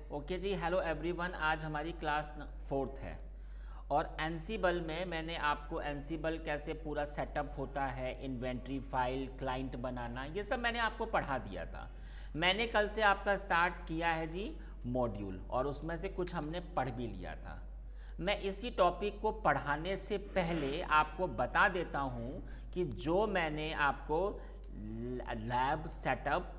Okay जी, hello everyone. आज हमारी class 4th है और एनसीबल में मैंने आपको एनसीबल कैसे पूरा सेटअप होता है, इन्वेंट्री फाइल, क्लाइंट बनाना, ये सब मैंने आपको पढ़ा दिया था। मैंने कल से आपका स्टार्ट किया है जी मॉड्यूल, और उसमें से कुछ हमने पढ़ भी लिया था। मैं इसी टॉपिक को पढ़ाने से पहले आपको बता देता हूँ कि जो मैंने आपको लैब सेटअप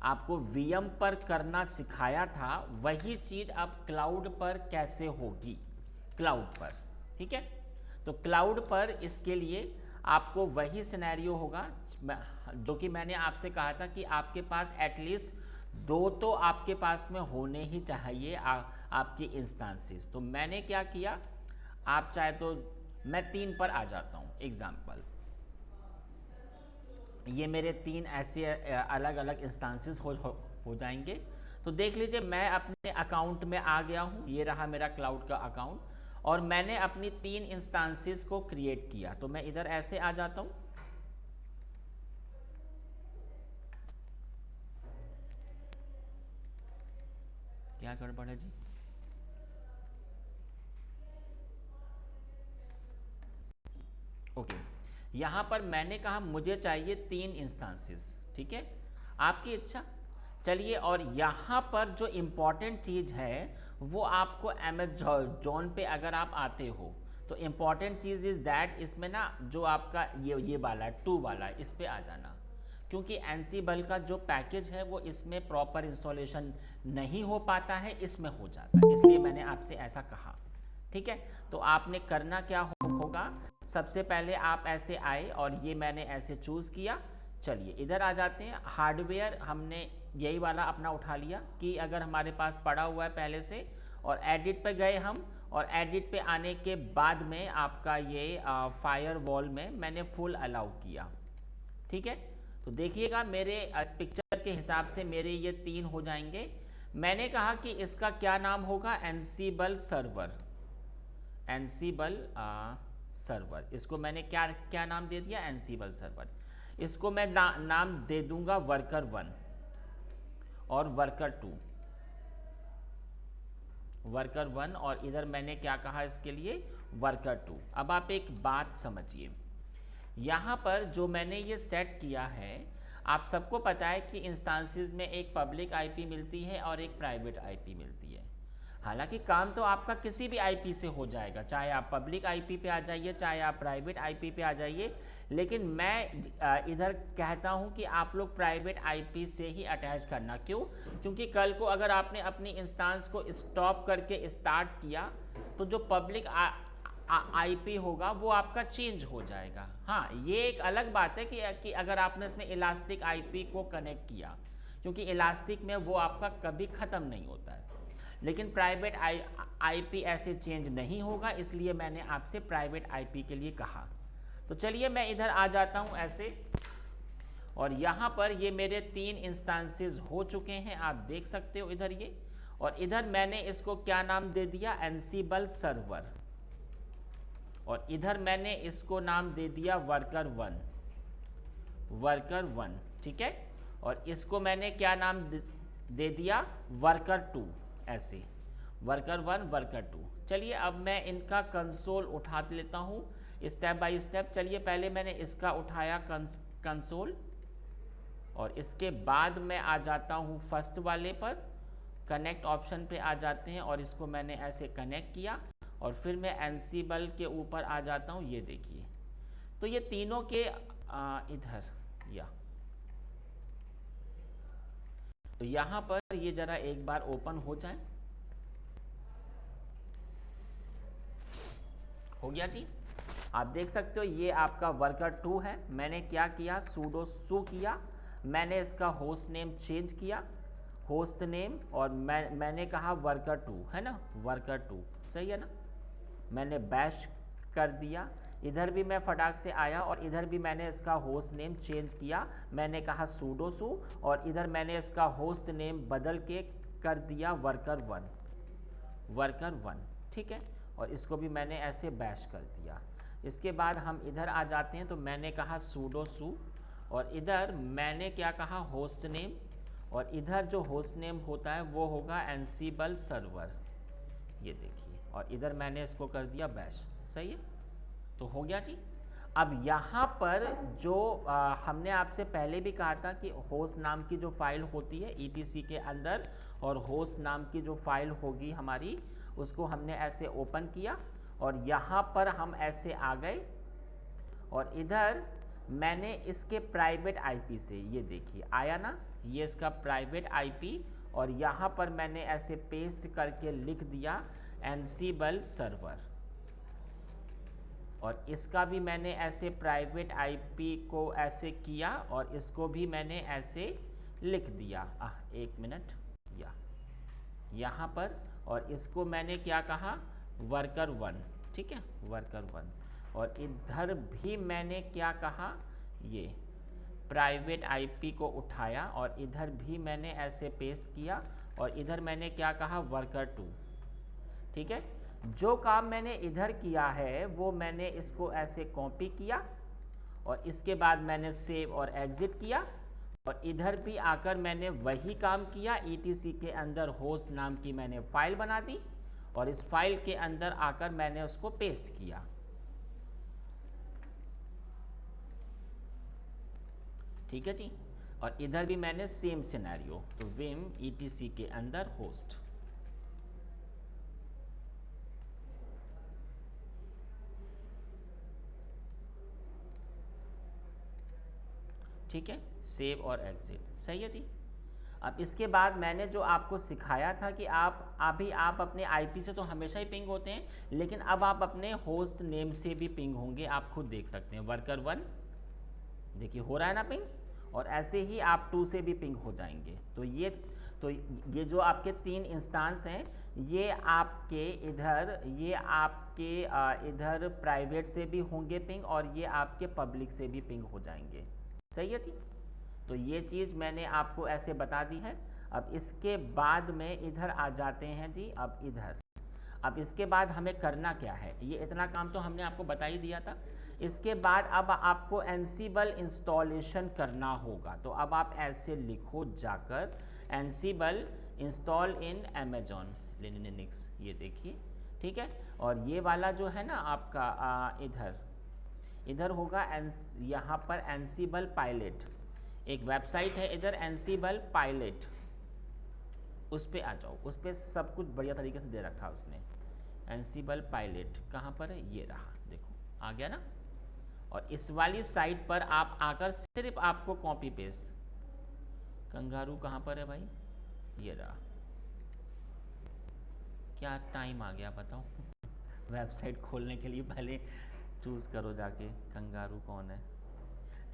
आपको वीएम पर करना सिखाया था, वही चीज़ अब क्लाउड पर कैसे होगी, क्लाउड पर। ठीक है, तो क्लाउड पर इसके लिए आपको वही सिनेरियो होगा जो कि मैंने आपसे कहा था कि आपके पास एटलीस्ट 2 तो आपके पास में होने ही चाहिए आपकी इंस्टांसेस। तो मैंने क्या किया, आप चाहे तो मैं 3 पर आ जाता हूँ। एग्जाम्पल, ये मेरे 3 ऐसे अलग अलग इंस्टांसेस हो जाएंगे। तो देख लीजिए, मैं अपने अकाउंट में आ गया हूँ। ये रहा मेरा क्लाउड का अकाउंट, और मैंने अपनी 3 इंस्टांसेस को क्रिएट किया। तो मैं इधर ऐसे आ जाता हूँ। क्या गड़बड़ है जी? ओके, यहाँ पर मैंने कहा मुझे चाहिए 3 इंस्टांसेस। ठीक है, आपकी इच्छा। चलिए, और यहाँ पर जो इम्पॉर्टेंट चीज़ है वो आपको अमेज़न पे अगर आप आते हो तो इम्पॉर्टेंट चीज़ इज़ दैट, इसमें ना जो आपका ये वाला 2 वाला, इस पे आ जाना। क्योंकि एनसीबल का जो पैकेज है वो इसमें प्रॉपर इंस्टॉलेशन नहीं हो पाता है, इसमें हो जाता है, इसलिए मैंने आपसे ऐसा कहा। ठीक है, तो आपने करना क्या होगा, सबसे पहले आप ऐसे आए और ये मैंने ऐसे चूज़ किया। चलिए इधर आ जाते हैं। हार्डवेयर हमने यही वाला अपना उठा लिया कि अगर हमारे पास पड़ा हुआ है पहले से, और एडिट पे गए हम, और एडिट पे आने के बाद में आपका ये फायर वॉल में मैंने फुल अलाउ किया। ठीक है, तो देखिएगा मेरे इस पिक्चर के हिसाब से मेरे ये 3 हो जाएंगे। मैंने कहा कि इसका क्या नाम होगा, एनसीबल सर्वर। एनसीबल सर्वर, इसको मैंने क्या क्या नाम दे दिया, एनसीबल सर्वर। इसको मैं नाम दे दूंगा वर्कर 1 और वर्कर 2। वर्कर 1, और इधर मैंने क्या कहा इसके लिए, वर्कर 2। अब आप एक बात समझिए, यहाँ पर जो मैंने ये सेट किया है, आप सबको पता है कि इंस्टांसेस में एक पब्लिक आईपी मिलती है और एक प्राइवेट आईपी मिलती है। हालांकि काम तो आपका किसी भी आईपी से हो जाएगा, चाहे आप पब्लिक आईपी पे आ जाइए, चाहे आप प्राइवेट आईपी पे आ जाइए। लेकिन मैं इधर कहता हूँ कि आप लोग प्राइवेट आईपी से ही अटैच करना। क्यों? क्योंकि कल को अगर आपने अपनी इंस्टांस को स्टॉप करके स्टार्ट किया तो जो पब्लिक आईपी होगा वो आपका चेंज हो जाएगा। हाँ, ये एक अलग बात है कि अगर आपने इसमें इलास्टिक आईपी को कनेक्ट किया, क्योंकि इलास्टिक में वो आपका कभी ख़त्म नहीं होता है। लेकिन प्राइवेट आईपी ऐसे चेंज नहीं होगा, इसलिए मैंने आपसे प्राइवेट आईपी के लिए कहा। तो चलिए मैं इधर आ जाता हूँ ऐसे, और यहाँ पर ये मेरे 3 इंस्टांसेस हो चुके हैं, आप देख सकते हो इधर ये। और इधर मैंने इसको क्या नाम दे दिया, एनसीबल सर्वर। और इधर मैंने इसको नाम दे दिया वर्कर 1, वर्कर 1। ठीक है, और इसको मैंने क्या नाम दे दिया, वर्कर 2। ऐसे वर्कर 1, वर्कर 2। चलिए अब मैं इनका कंसोल उठा लेता हूँ स्टेप बाय स्टेप। चलिए पहले मैंने इसका उठाया कंसोल, और इसके बाद मैं आ जाता हूँ फर्स्ट वाले पर, कनेक्ट ऑप्शन पे आ जाते हैं, और इसको मैंने ऐसे कनेक्ट किया। और फिर मैं एनसीबल के ऊपर आ जाता हूँ, ये देखिए। तो ये तीनों के इधर या तो यहाँ पर ये जरा एक बार ओपन हो जाए। हो गया जी, आप देख सकते हो ये आपका वर्कर 2 है। मैंने क्या किया, सूडो सू किया, मैंने इसका होस्ट नेम चेंज किया, होस्ट नेम, और मैंने कहा वर्कर 2 है ना, वर्कर 2 सही है ना। मैंने बैश कर दिया। इधर भी मैं फटाक से आया और इधर भी मैंने इसका होस्ट नेम चेंज किया, मैंने कहा सूडो सू, और इधर मैंने इसका होस्ट नेम बदल के कर दिया वर्कर 1, वर्कर 1। ठीक है, और इसको भी मैंने ऐसे बैश कर दिया। इसके बाद हम इधर आ जाते हैं, तो मैंने कहा सूडो सू, और इधर मैंने क्या कहा, होस्ट नेम, और इधर जो होस्ट नेम होता है वो होगा एनसीबल सर्वर, ये देखिए, और इधर मैंने इसको कर दिया बैश। सही है, तो हो गया जी। अब यहाँ पर जो हमने आपसे पहले भी कहा था कि होस्ट नाम की जो फाइल होती है ईटीसी के अंदर, और होस्ट नाम की जो फाइल होगी हमारी, उसको हमने ऐसे ओपन किया और यहाँ पर हम ऐसे आ गए, और इधर मैंने इसके प्राइवेट आईपी से, ये देखिए आया ना, ये इसका प्राइवेट आईपी, और यहाँ पर मैंने ऐसे पेस्ट करके लिख दिया एनसीबल सर्वर, और इसका भी मैंने ऐसे प्राइवेट आईपी को ऐसे किया और इसको भी मैंने ऐसे लिख दिया। एक मिनट, यहाँ पर, और इसको मैंने क्या कहा, वर्कर 1, ठीक है, वर्कर 1, और इधर भी मैंने क्या कहा, ये प्राइवेट आईपी को उठाया और इधर भी मैंने ऐसे पेस्ट किया, और इधर मैंने क्या कहा, वर्कर 2, ठीक है। जो काम मैंने इधर किया है वो मैंने इसको ऐसे कॉपी किया, और इसके बाद मैंने सेव और एग्जिट किया, और इधर भी आकर मैंने वही काम किया, ईटीसी के अंदर होस्ट नाम की मैंने फाइल बना दी, और इस फाइल के अंदर आकर मैंने उसको पेस्ट किया। ठीक है जी, और इधर भी मैंने सेम सिनेरियो, तो विम ईटीसी के अंदर होस्ट, ठीक है, सेव और एग्जिट। सही है जी। अब इसके बाद मैंने जो आपको सिखाया था कि आप अपने आईपी से तो हमेशा ही पिंग होते हैं, लेकिन अब आप अपने होस्ट नेम से भी पिंग होंगे, आप खुद देख सकते हैं। वर्कर 1 देखिए हो रहा है ना पिंग, और ऐसे ही आप 2 से भी पिंग हो जाएंगे। तो ये जो आपके 3 इंस्टांस हैं, ये आपके इधर प्राइवेट से भी होंगे पिंग, और ये आपके पब्लिक से भी पिंग हो जाएंगे। सही है जी। तो ये चीज़ मैंने आपको ऐसे बता दी है। अब इसके बाद में इधर आ जाते हैं जी। अब इसके बाद हमें करना क्या है, ये इतना काम तो हमने आपको बता ही दिया था। इसके बाद अब आपको एनसीबल इंस्टॉलेशन करना होगा। तो अब आप ऐसे लिखो जाकर एनसीबल इंस्टॉल इन अमेजॉन लिनक्स, ये देखिए, ठीक है। और ये वाला जो है ना आपका इधर होगा यहाँ पर एनसीबल पायलट, एक वेबसाइट है इधर एनसीबल पायलट, उस पर आ जाओ। उस पर सब कुछ बढ़िया तरीके से दे रखा है उसने। एनसीबल पायलट कहाँ पर है, ये रहा, देखो आ गया ना। और इस वाली साइट पर आप आकर सिर्फ आपको कॉपी पेस्ट, कंगारू कहाँ पर है भाई, ये रहा। क्या टाइम आ गया बताओ वेबसाइट खोलने के लिए पहले चूज़ करो जाके कंगारू कौन है।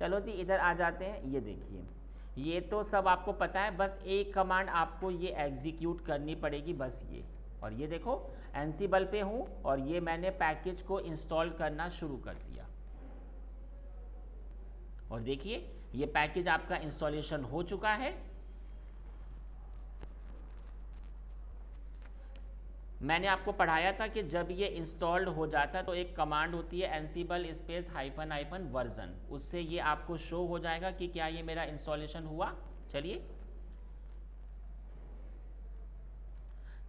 चलो जी इधर आ जाते हैं। ये देखिए, ये तो सब आपको पता है, बस एक कमांड आपको ये एग्जीक्यूट करनी पड़ेगी, बस ये। और ये देखो एनसीबल पे हूँ और ये मैंने पैकेज को इंस्टॉल करना शुरू कर दिया, और देखिए ये पैकेज आपका इंस्टॉलेशन हो चुका है। मैंने आपको पढ़ाया था कि जब ये इंस्टॉल्ड हो जाता है तो एक कमांड होती है एनसीबल स्पेस हाइफन वर्जन, उससे ये आपको शो हो जाएगा कि क्या ये मेरा इंस्टॉलेशन हुआ। चलिए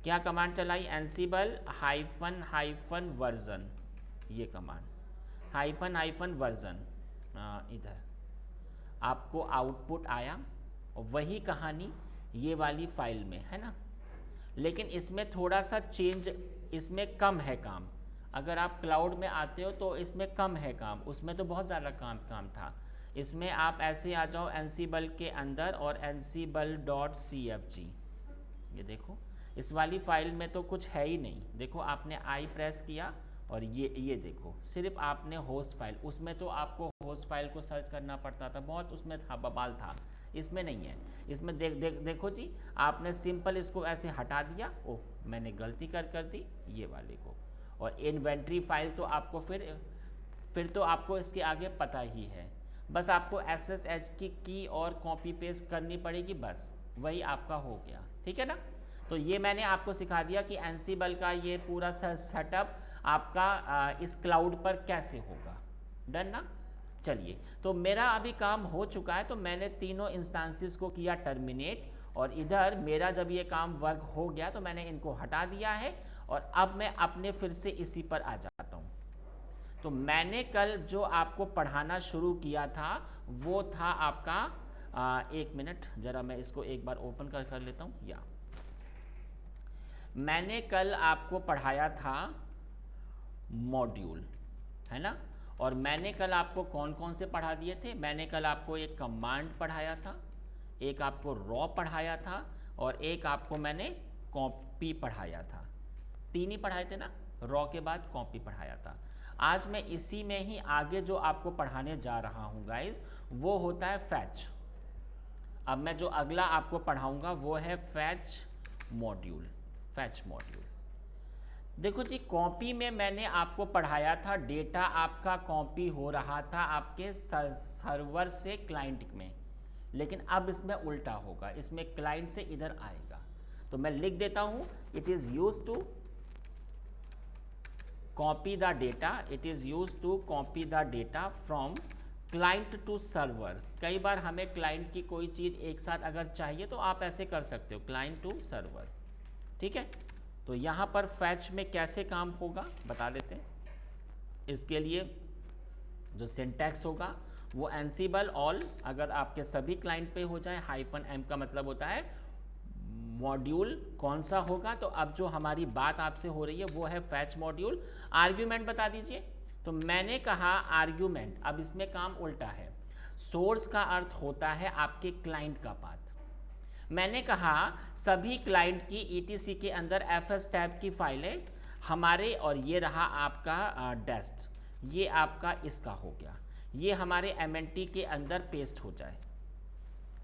क्या कमांड चलाई, एनसीबल हाइफन वर्जन, ये कमांड हाइफन वर्जन, इधर आपको आउटपुट आया, और वही कहानी ये वाली फाइल में है ना, लेकिन इसमें थोड़ा सा चेंज, इसमें कम है काम। अगर आप क्लाउड में आते हो तो इसमें कम है काम, उसमें तो बहुत ज़्यादा काम था। इसमें आप ऐसे आ जाओ एनसीबल के अंदर और ansible.cfg, ये देखो इस वाली फाइल में तो कुछ है ही नहीं। देखो आपने आई प्रेस किया और ये देखो सिर्फ आपने होस्ट फाइल, उसमें तो आपको होस्ट फाइल को सर्च करना पड़ता था, बहुत उसमें था, बवाल था। इसमें नहीं है, इसमें देखो जी, आपने सिंपल इसको ऐसे हटा दिया। ओह मैंने गलती कर दी ये वाले को। और इन्वेंट्री फाइल तो आपको फिर तो आपको इसके आगे पता ही है, बस आपको SSH की और कॉपी पेस्ट करनी पड़ेगी, बस वही आपका हो गया। ठीक है ना। तो ये मैंने आपको सिखा दिया कि एनसीबल का ये पूरा सेटअप आपका इस क्लाउड पर कैसे होगा। डन ना। चलिए तो मेरा अभी काम हो चुका है, तो मैंने तीनों इंस्टांसेस को किया टर्मिनेट, और इधर मेरा जब ये काम वर्क हो गया तो मैंने इनको हटा दिया है और अब मैं अपने फिर से इसी पर आ जाता हूँ। तो मैंने कल जो आपको पढ़ाना शुरू किया था वो था आपका 1 मिनट, ज़रा मैं इसको एक बार ओपन कर लेता हूँ। या मैंने कल आपको पढ़ाया था मॉड्यूल, है ना। और मैंने कल आपको कौन कौन से पढ़ा दिए थे? मैंने कल आपको एक कमांड पढ़ाया था, एक आपको रॉ पढ़ाया था और एक आपको मैंने कॉपी पढ़ाया था। 3 ही पढ़ाए थे ना, रॉ के बाद कॉपी पढ़ाया था। आज मैं इसी में ही आगे जो आपको पढ़ाने जा रहा हूँ गाइस, वो होता है फैच। अब मैं जो अगला आपको पढ़ाऊँगा वो है फैच मॉड्यूल। फैच मॉड्यूल देखो जी, कॉपी में मैंने आपको पढ़ाया था, डेटा आपका कॉपी हो रहा था आपके सर्वर से क्लाइंट में, लेकिन अब इसमें उल्टा होगा, इसमें क्लाइंट से इधर आएगा। तो मैं लिख देता हूँ, it is use to copy the data, it is use to copy the data from client to server. कई बार हमें क्लाइंट की कोई चीज़ एक साथ अगर चाहिए तो आप ऐसे कर सकते हो, क्लाइंट टू सर्वर, ठीक है। तो यहाँ पर फैच में कैसे काम होगा बता देते हैं। इसके लिए जो सिंटैक्स होगा वो एनसिबल ऑल, अगर आपके सभी क्लाइंट पे हो जाए, -m का मतलब होता है मॉड्यूल कौन सा होगा। तो अब जो हमारी बात आपसे हो रही है वो है फैच मॉड्यूल। आर्ग्यूमेंट बता दीजिए। तो मैंने कहा आर्ग्यूमेंट, अब इसमें काम उल्टा है। सोर्स का अर्थ होता है आपके क्लाइंट का पाथ। मैंने कहा सभी क्लाइंट की ईटीसी के अंदर fs टैब की फाइलें हमारे, और ये रहा आपका डेस्ट, ये आपका इसका हो गया, ये हमारे mnt के अंदर पेस्ट हो जाए,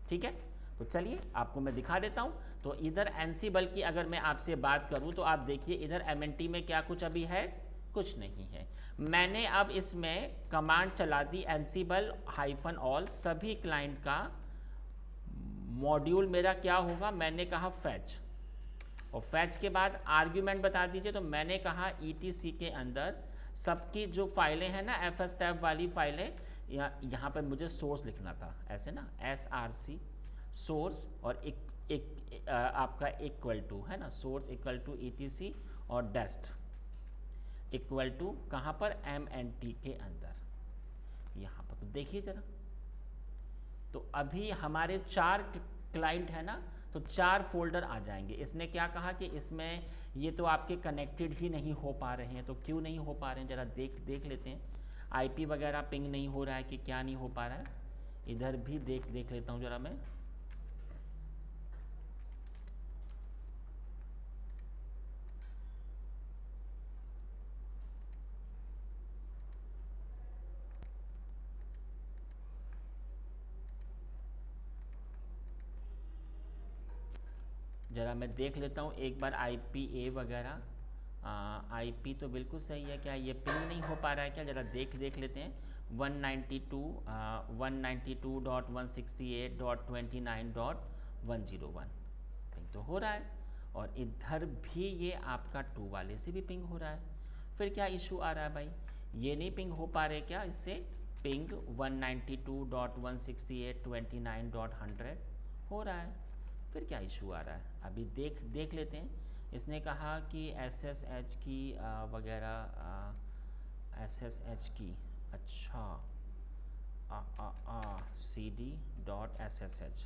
ठीक है। तो चलिए आपको मैं दिखा देता हूँ। तो इधर एनसिबल की अगर मैं आपसे बात करूँ तो आप देखिए इधर mnt में क्या कुछ अभी है, कुछ नहीं है। मैंने अब इसमें कमांड चला दी एनसिबल -ऑल, सभी क्लाइंट का मॉड्यूल मेरा क्या होगा, मैंने कहा फैच, और फैच के बाद आर्ग्यूमेंट बता दीजिए। तो मैंने कहा ईटीसी के अंदर सबकी जो फाइलें हैं ना, fs टैब वाली फाइलें, यहाँ पर मुझे सोर्स लिखना था ऐसे ना, src सोर्स, और एक आपका इक्वल टू है ना, सोर्स इक्वल टू ईटीसी और डेस्ट इक्वल टू कहाँ पर, mnt के अंदर यहाँ पर। तो देखिए जरा, तो अभी हमारे 4 क्लाइंट है ना, तो 4 फोल्डर आ जाएंगे। इसने क्या कहा कि इसमें ये तो आपके कनेक्टेड ही नहीं हो पा रहे हैं। तो क्यों नहीं हो पा रहे हैं, ज़रा देख लेते हैं। आईपी वगैरह पिंग नहीं हो रहा है कि क्या नहीं हो पा रहा है, इधर भी देख लेता हूँ ज़रा मैं। ज़रा मैं देख लेता हूँ एक बार IPA वगैरह। IP तो बिल्कुल सही है, क्या ये पिंग नहीं हो पा रहा है क्या, ज़रा देख लेते हैं। 192.168.29.101 पिंग तो हो रहा है, और इधर भी ये आपका 2 वाले से भी पिंग हो रहा है। फिर क्या इशू आ रहा है भाई, ये नहीं पिंग हो पा रहे क्या इससे, पिंग 192.168.29.100 हो रहा है। फिर क्या इशू आ रहा है, अभी देख लेते हैं। इसने कहा कि SSH की वगैरह, SSH की, अच्छा cd.ssh,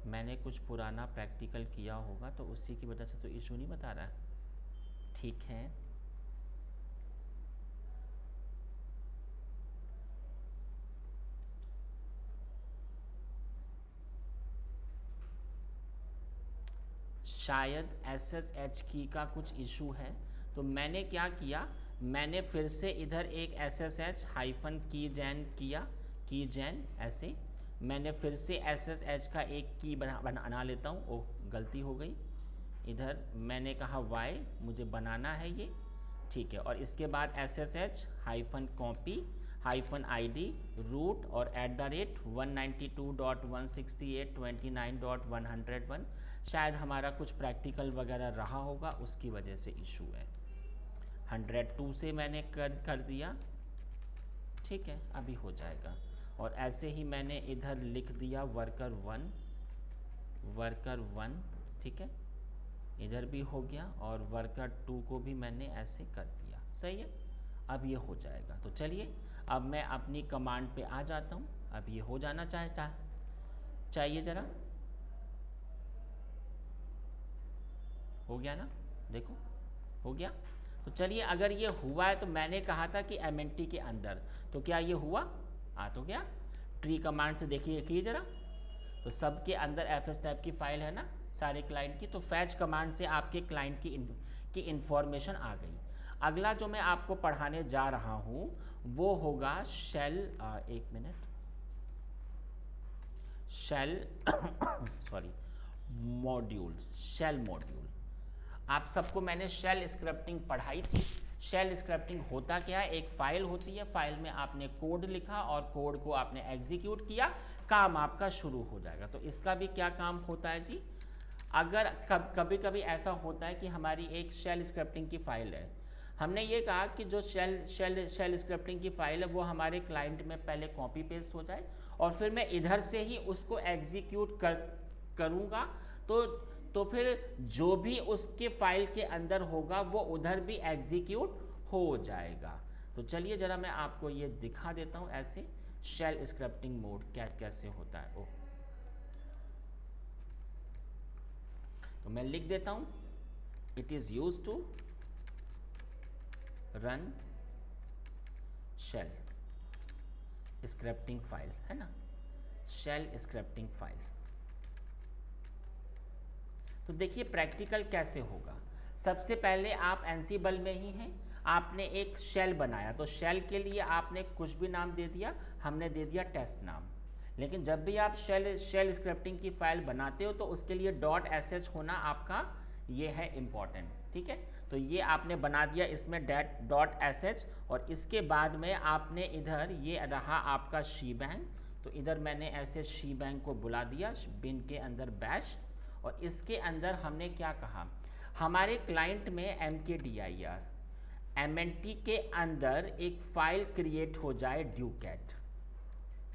मैंने कुछ पुराना प्रैक्टिकल किया होगा तो उसी की वजह से तो इशू नहीं बता रहा है, ठीक है। शायद SSH की का कुछ इशू है। तो मैंने क्या किया, मैंने फिर से इधर एक SSH -keygen किया, keygen ऐसे मैंने फिर से SSH का एक की बना लेता हूँ। ओह गलती हो गई, इधर मैंने कहा y मुझे बनाना है ये, ठीक है। और इसके बाद SSH -copy -id रूट और @192.168.29.101, शायद हमारा कुछ प्रैक्टिकल वगैरह रहा होगा उसकी वजह से इशू है। 102 से मैंने कर दिया, ठीक है, अभी हो जाएगा। और ऐसे ही मैंने इधर लिख दिया वर्कर 1, वर्कर 1, ठीक है, इधर भी हो गया, और वर्कर 2 को भी मैंने ऐसे कर दिया। सही है, अब ये हो जाएगा। तो चलिए अब मैं अपनी कमांड पे आ जाता हूँ। अब ये हो जाना चाहिए ज़रा, हो गया ना, देखो हो गया। तो चलिए अगर ये हुआ है, तो मैंने कहा था कि एमएनटी के अंदर, तो क्या ये हुआ? आ तो गया। ट्री कमांड से देखिए ज़रा, तो सबके अंदर एफएस टाइप की फाइल है ना सारे क्लाइंट की, तो फैच कमांड से आपके क्लाइंट की इंफॉर्मेशन आ गई। अगला जो मैं आपको पढ़ाने जा रहा हूँ वो होगा शेल, एक minute, shell sorry, module, shell module. आप सबको मैंने शेल स्क्रिप्टिंग पढ़ाई थी। शेल स्क्रिप्टिंग होता क्या है? एक फाइल होती है, फाइल में आपने कोड लिखा और कोड को आपने एग्जीक्यूट किया, काम आपका शुरू हो जाएगा। तो इसका भी क्या काम होता है जी? अगर कभी कभी ऐसा होता है कि हमारी एक शेल स्क्रिप्टिंग की फाइल है, हमने ये कहा कि जो शेल स्क्रिप्टिंग की फाइल है वो हमारे क्लाइंट में पहले कॉपी पेस्ट हो जाए, और फिर मैं इधर से ही उसको एग्जीक्यूट करूँगा, तो फिर जो भी उसके फाइल के अंदर होगा वो उधर भी एग्जीक्यूट हो जाएगा। तो चलिए ज़रा मैं आपको ये दिखा देता हूँ ऐसे शेल स्क्रिप्टिंग मोड कैसे होता है। ओह, तो मैं लिख देता हूँ, it is use to run shell scripting file, है ना, शेल स्क्रिप्टिंग फाइल। तो देखिए प्रैक्टिकल कैसे होगा। सबसे पहले आप एनसीबल में ही हैं, आपने एक शेल बनाया, तो शेल के लिए आपने कुछ भी नाम दे दिया, हमने दे दिया टेस्ट नाम। लेकिन जब भी आप शेल स्क्रिप्टिंग की फाइल बनाते हो तो उसके लिए .sh होना आपका ये है इम्पॉर्टेंट, ठीक है। तो ये आपने बना दिया इसमें .sh, और इसके बाद में आपने इधर ये रहा आपका शीबैंग, तो इधर मैंने ऐसे शीबैंग को बुला दिया, बिन के अंदर बैश, और इसके अंदर हमने क्या कहा, हमारे क्लाइंट में mkdir mnt के अंदर एक फाइल क्रिएट हो जाए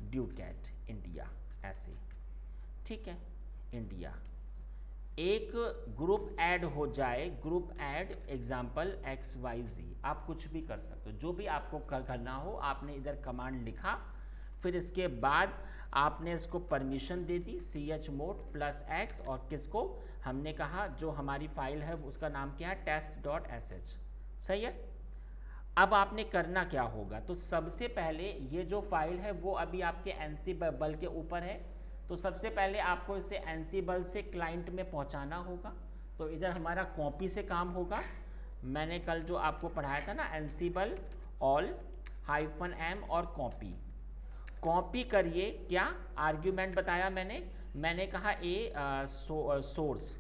ड्यूकैट इंडिया, ऐसे, ठीक है, इंडिया। एक ग्रुप ऐड हो जाए, ग्रुप ऐड एग्जाम्पल XYZ, आप कुछ भी कर सकते हो, जो भी आपको करना हो। आपने इधर कमांड लिखा, फिर इसके बाद आपने इसको परमिशन दे दी chmod +X, और किसको हमने कहा, जो हमारी फाइल है उसका नाम क्या है, test.sh, सही है। अब आपने करना क्या होगा, तो सबसे पहले ये जो फाइल है वो अभी आपके एनसीबल के ऊपर है, तो सबसे पहले आपको इसे एनसीबल से क्लाइंट में पहुंचाना होगा। तो इधर हमारा कॉपी से काम होगा। मैंने कल जो आपको पढ़ाया था ना, एनसीबल ऑल -m और कॉपी करिए, क्या आर्ग्यूमेंट बताया मैंने कहा सोर्स,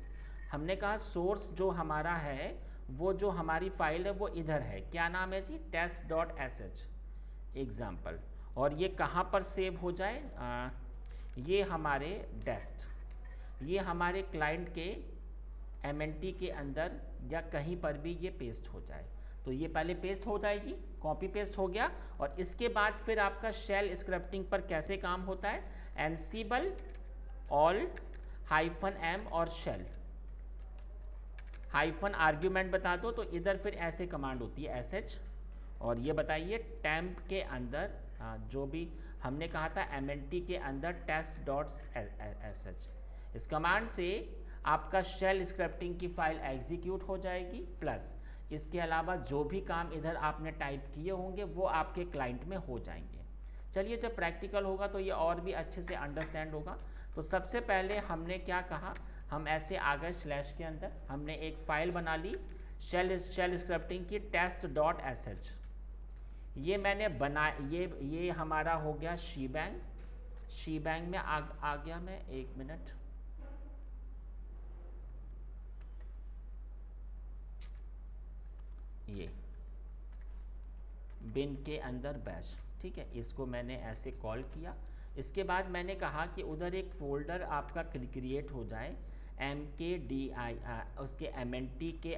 हमने कहा सोर्स जो हमारा है, वो जो हमारी फाइल है वो इधर है, क्या नाम है जी, test.sh एग्जाम्पल। और ये कहाँ पर सेव हो जाए, ये हमारे डेस्ट, ये हमारे क्लाइंट के mnt के अंदर या कहीं पर भी ये पेस्ट हो जाए। तो ये पहले पेस्ट हो जाएगी, कॉपी पेस्ट हो गया, और इसके बाद फिर आपका शेल स्क्रिप्टिंग पर कैसे काम होता है, एनसीबल ऑल -m और शेल हाइफन आर्ग्यूमेंट बता दो, तो इधर फिर ऐसे कमांड होती है sh, और ये बताइए टेम्प के अंदर जो भी हमने कहा था mnt के अंदर test.sh, इस कमांड से आपका शेल स्क्रिप्टिंग की फाइल एग्जीक्यूट हो जाएगी, प्लस इसके अलावा जो भी काम इधर आपने टाइप किए होंगे वो आपके क्लाइंट में हो जाएंगे। चलिए जब प्रैक्टिकल होगा तो ये और भी अच्छे से अंडरस्टैंड होगा। तो सबसे पहले हमने क्या कहा, हम ऐसे आ गए स्लैश के अंदर, हमने एक फाइल बना ली शेल स्क्रिप्टिंग की test.sh, ये मैंने बना, ये हमारा हो गया शीबैंग में आ गया मैं, एक मिनट, ये बिन के अंदर बैश, ठीक है, इसको मैंने ऐसे कॉल किया। इसके बाद मैंने कहा कि उधर एक फोल्डर आपका क्रिएट हो जाए mkdir, उसके mnt के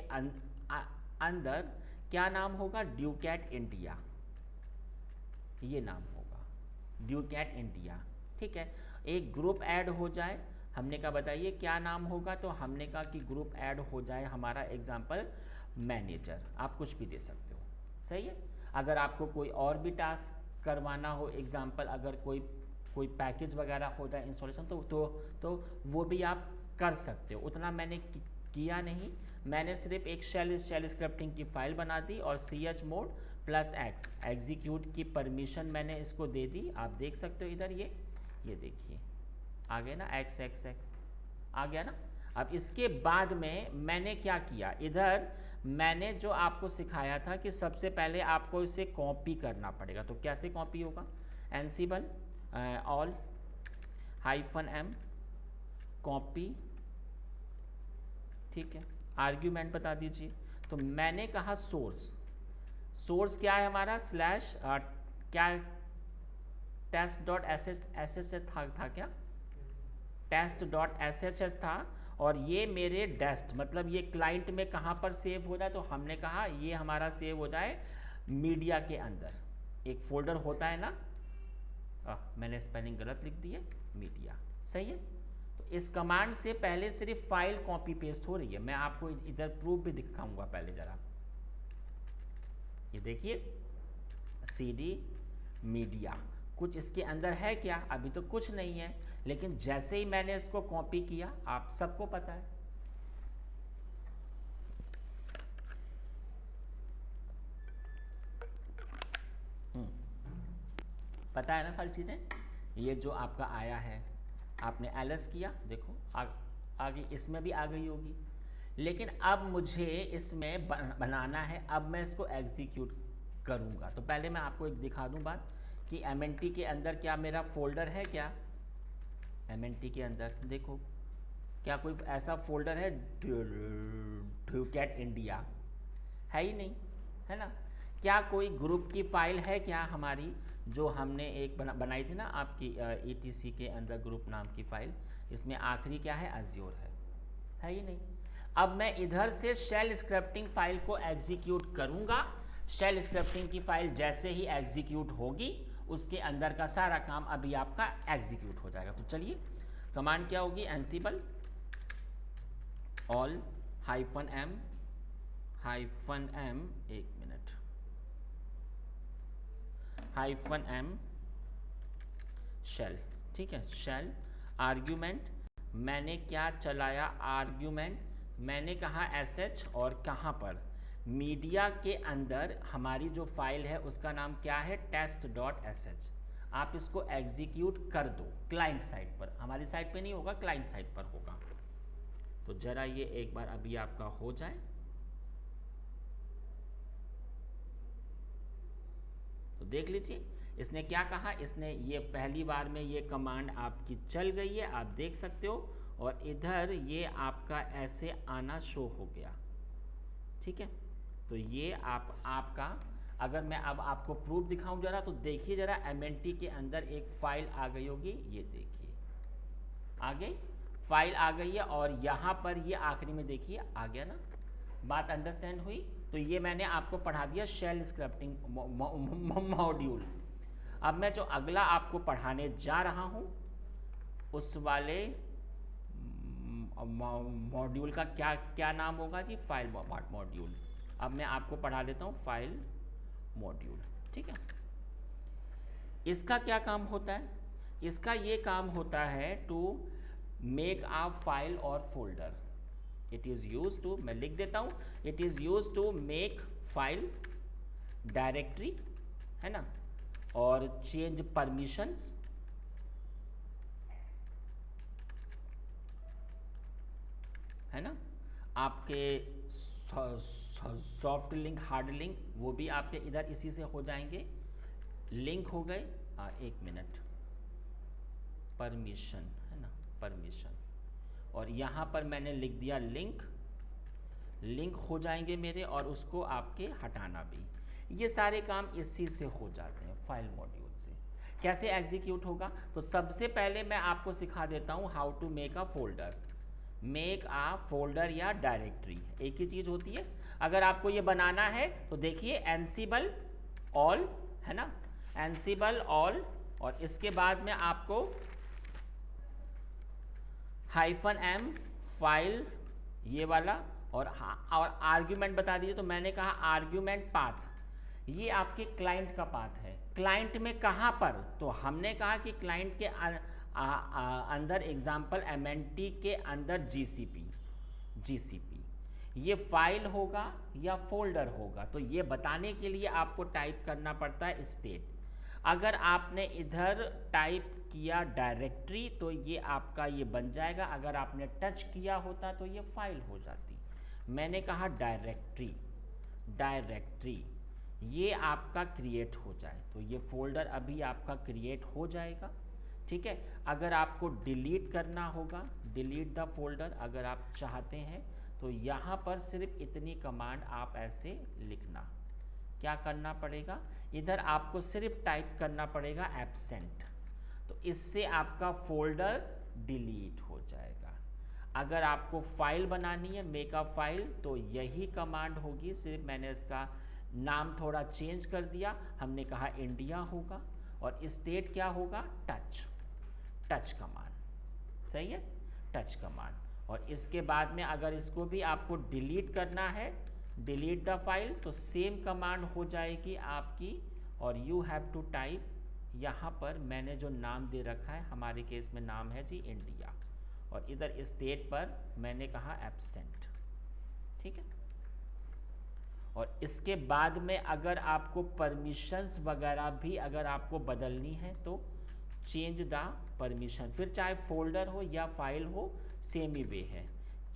अंदर क्या नाम होगा, ड्यूकैट इंडिया, ये नाम होगा ड्यूकैट इंडिया, ठीक है। एक ग्रुप ऐड हो जाए, हमने कहा बताइए क्या नाम होगा, तो हमने कहा कि ग्रुप ऐड हो जाए हमारा एग्जाम्पल मैनेजर, आप कुछ भी दे सकते हो, सही है। अगर आपको कोई और भी टास्क करवाना हो, एग्जाम्पल अगर कोई पैकेज वगैरह हो जाए इंस्टॉलेशन, तो वो भी आप कर सकते हो। उतना मैंने किया नहीं, मैंने सिर्फ एक शेल स्क्रिप्टिंग की फाइल बना दी और chmod +x एग्जीक्यूट की परमिशन मैंने इसको दे दी। आप देख सकते हो इधर ये देखिए आ गया ना, x आ गया ना। अब इसके बाद में मैंने क्या किया, इधर मैंने जो आपको सिखाया था कि सबसे पहले आपको इसे कॉपी करना पड़ेगा। तो कैसे कॉपी होगा, एनसिबल ऑल -m कॉपी, ठीक है, आर्ग्यूमेंट बता दीजिए। तो मैंने कहा सोर्स क्या है हमारा, स्लैश क्या test.sh था क्या, test.sh था। और ये मेरे डेस्ट मतलब ये क्लाइंट में कहाँ पर सेव हो जाए, तो हमने कहा ये हमारा सेव हो जाए मीडिया के अंदर। एक फोल्डर होता है ना, मैंने स्पेलिंग गलत लिख दी है, मीडिया, सही है। तो इस कमांड से पहले सिर्फ फाइल कॉपी पेस्ट हो रही है। मैं आपको इधर प्रूफ भी दिखाऊंगा, पहले जरा ये देखिए cd मीडिया, कुछ इसके अंदर है क्या, अभी तो कुछ नहीं है, लेकिन जैसे ही मैंने इसको कॉपी किया, आप सबको पता है पता है ना सारी चीज़ें। ये जो आपका आया है, आपने ls किया, देखो आगे इसमें भी आ गई होगी। लेकिन अब मुझे इसमें बनाना है, अब मैं इसको एग्जीक्यूट करूँगा। तो पहले मैं आपको एक दिखा दूँ बात कि mnt के अंदर क्या मेरा फोल्डर है क्या। mnt के अंदर देखो क्या कोई ऐसा फोल्डर है, ड्यूकेट इंडिया, है ही नहीं, है ना। क्या कोई ग्रुप की फाइल है क्या हमारी, जो हमने एक बनाई थी ना आपकी etc के अंदर ग्रुप नाम की फाइल, इसमें आखिरी क्या है, अज्योर है ही नहीं। अब मैं इधर से शेल स्क्रिप्टिंग फाइल को एग्जीक्यूट करूंगा। शेल स्क्रिप्टिंग की फाइल जैसे ही एग्जीक्यूट होगी, उसके अंदर का सारा काम अभी आपका एग्जीक्यूट हो जाएगा। तो चलिए कमांड क्या होगी, एनसिबल ऑल -m एक मिनट -m शेल, ठीक है, शेल आर्ग्यूमेंट मैंने क्या चलाया, आर्ग्यूमेंट मैंने कहा sh, और कहाँ पर, मीडिया के अंदर हमारी जो फाइल है उसका नाम क्या है, test.sh। आप इसको एग्जीक्यूट कर दो क्लाइंट साइड पर, हमारी साइड पे नहीं होगा, क्लाइंट साइड पर होगा। तो जरा ये एक बार अभी आपका हो जाए, तो देख लीजिए इसने क्या कहा, इसने ये पहली बार में ये कमांड आपकी चल गई है, आप देख सकते हो। और इधर ये आपका ऐसे आना शो हो गया, ठीक है। तो ये आपका अगर मैं अब आपको प्रूफ दिखाऊं जरा, तो देखिए जरा mnt के अंदर एक फाइल आ गई होगी, ये देखिए आ गई, फाइल आ गई है। और यहाँ पर ये आखिरी में देखिए आ गया ना, बात अंडरस्टैंड हुई। तो ये मैंने आपको पढ़ा दिया शेल स्क्रिप्टिंग मॉड्यूल। अब मैं जो अगला आपको पढ़ाने जा रहा हूँ, उस वाले मॉड्यूल का क्या नाम होगा जी, फाइल मॉड्यूल। अब मैं आपको पढ़ा देता हूँ फाइल मॉड्यूल, ठीक है। इसका क्या काम होता है, इसका ये काम होता है टू मेक अ फाइल और folder. It is use to, मैं लिख देता हूँ, it is use to make file directory, है ना, और चेंज परमिशंस, है ना, आपके सॉफ्ट लिंक, हार्ड लिंक, वो भी आपके इधर इसी से हो जाएंगे, लिंक हो गए। एक मिनट, परमिशन, है ना, परमिशन, और यहाँ पर मैंने लिख दिया लिंक हो जाएंगे मेरे, और उसको आपके हटाना भी। ये सारे काम इसी से हो जाते हैं, फाइल मॉड्यूल से। कैसे एग्जीक्यूट होगा, तो सबसे पहले मैं आपको सिखा देता हूँ how to make a folder. Make a folder या डायरेक्टरी एक ही चीज़ होती है। अगर आपको ये बनाना है तो देखिए एनसिबल ऑल, है ना, एनसिबल ऑल, और इसके बाद में आपको -m फाइल ये वाला, और आर्ग्यूमेंट बता दीजिए। तो मैंने कहा आर्ग्यूमेंट पाथ, ये आपके क्लाइंट का पाथ है। क्लाइंट में कहाँ पर, तो हमने कहा कि क्लाइंट के अंदर एग्जाम्पल MNT के अंदर GCP ये फाइल होगा या फोल्डर होगा। तो ये बताने के लिए आपको टाइप करना पड़ता है स्टेट। अगर आपने इधर टाइप किया डायरेक्टरी तो ये आपका ये बन जाएगा, अगर आपने टच किया होता तो ये फाइल हो जाती। मैंने कहा डायरेक्टरी ये आपका क्रिएट हो जाए तो ये फोल्डर अभी आपका क्रिएट हो जाएगा। ठीक है, अगर आपको डिलीट करना होगा, डिलीट द फोल्डर अगर आप चाहते हैं, तो यहाँ पर सिर्फ इतनी कमांड आप ऐसे लिखना। क्या करना पड़ेगा, इधर आपको सिर्फ टाइप करना पड़ेगा एब्सेंट, तो इससे आपका फोल्डर डिलीट हो जाएगा। अगर आपको फाइल बनानी है मेक अ फाइल, तो यही कमांड होगी, सिर्फ मैंने इसका नाम थोड़ा चेंज कर दिया। हमने कहा इंडिया होगा और स्टेट क्या होगा, टच कमांड। सही है, टच कमांड। और इसके बाद में अगर इसको भी आपको डिलीट करना है, डिलीट द फाइल, तो सेम कमांड हो जाएगी आपकी, और यू हैव टू टाइप। यहाँ पर मैंने जो नाम दे रखा है, हमारे केस में नाम है जी इंडिया, और इधर स्टेट पर मैंने कहा एब्सेंट। ठीक है, और इसके बाद में अगर आपको परमिशंस वगैरह भी अगर आपको बदलनी है तो चेंज द परमिशन, फिर चाहे फोल्डर हो या फाइल हो, सेम ही वे है,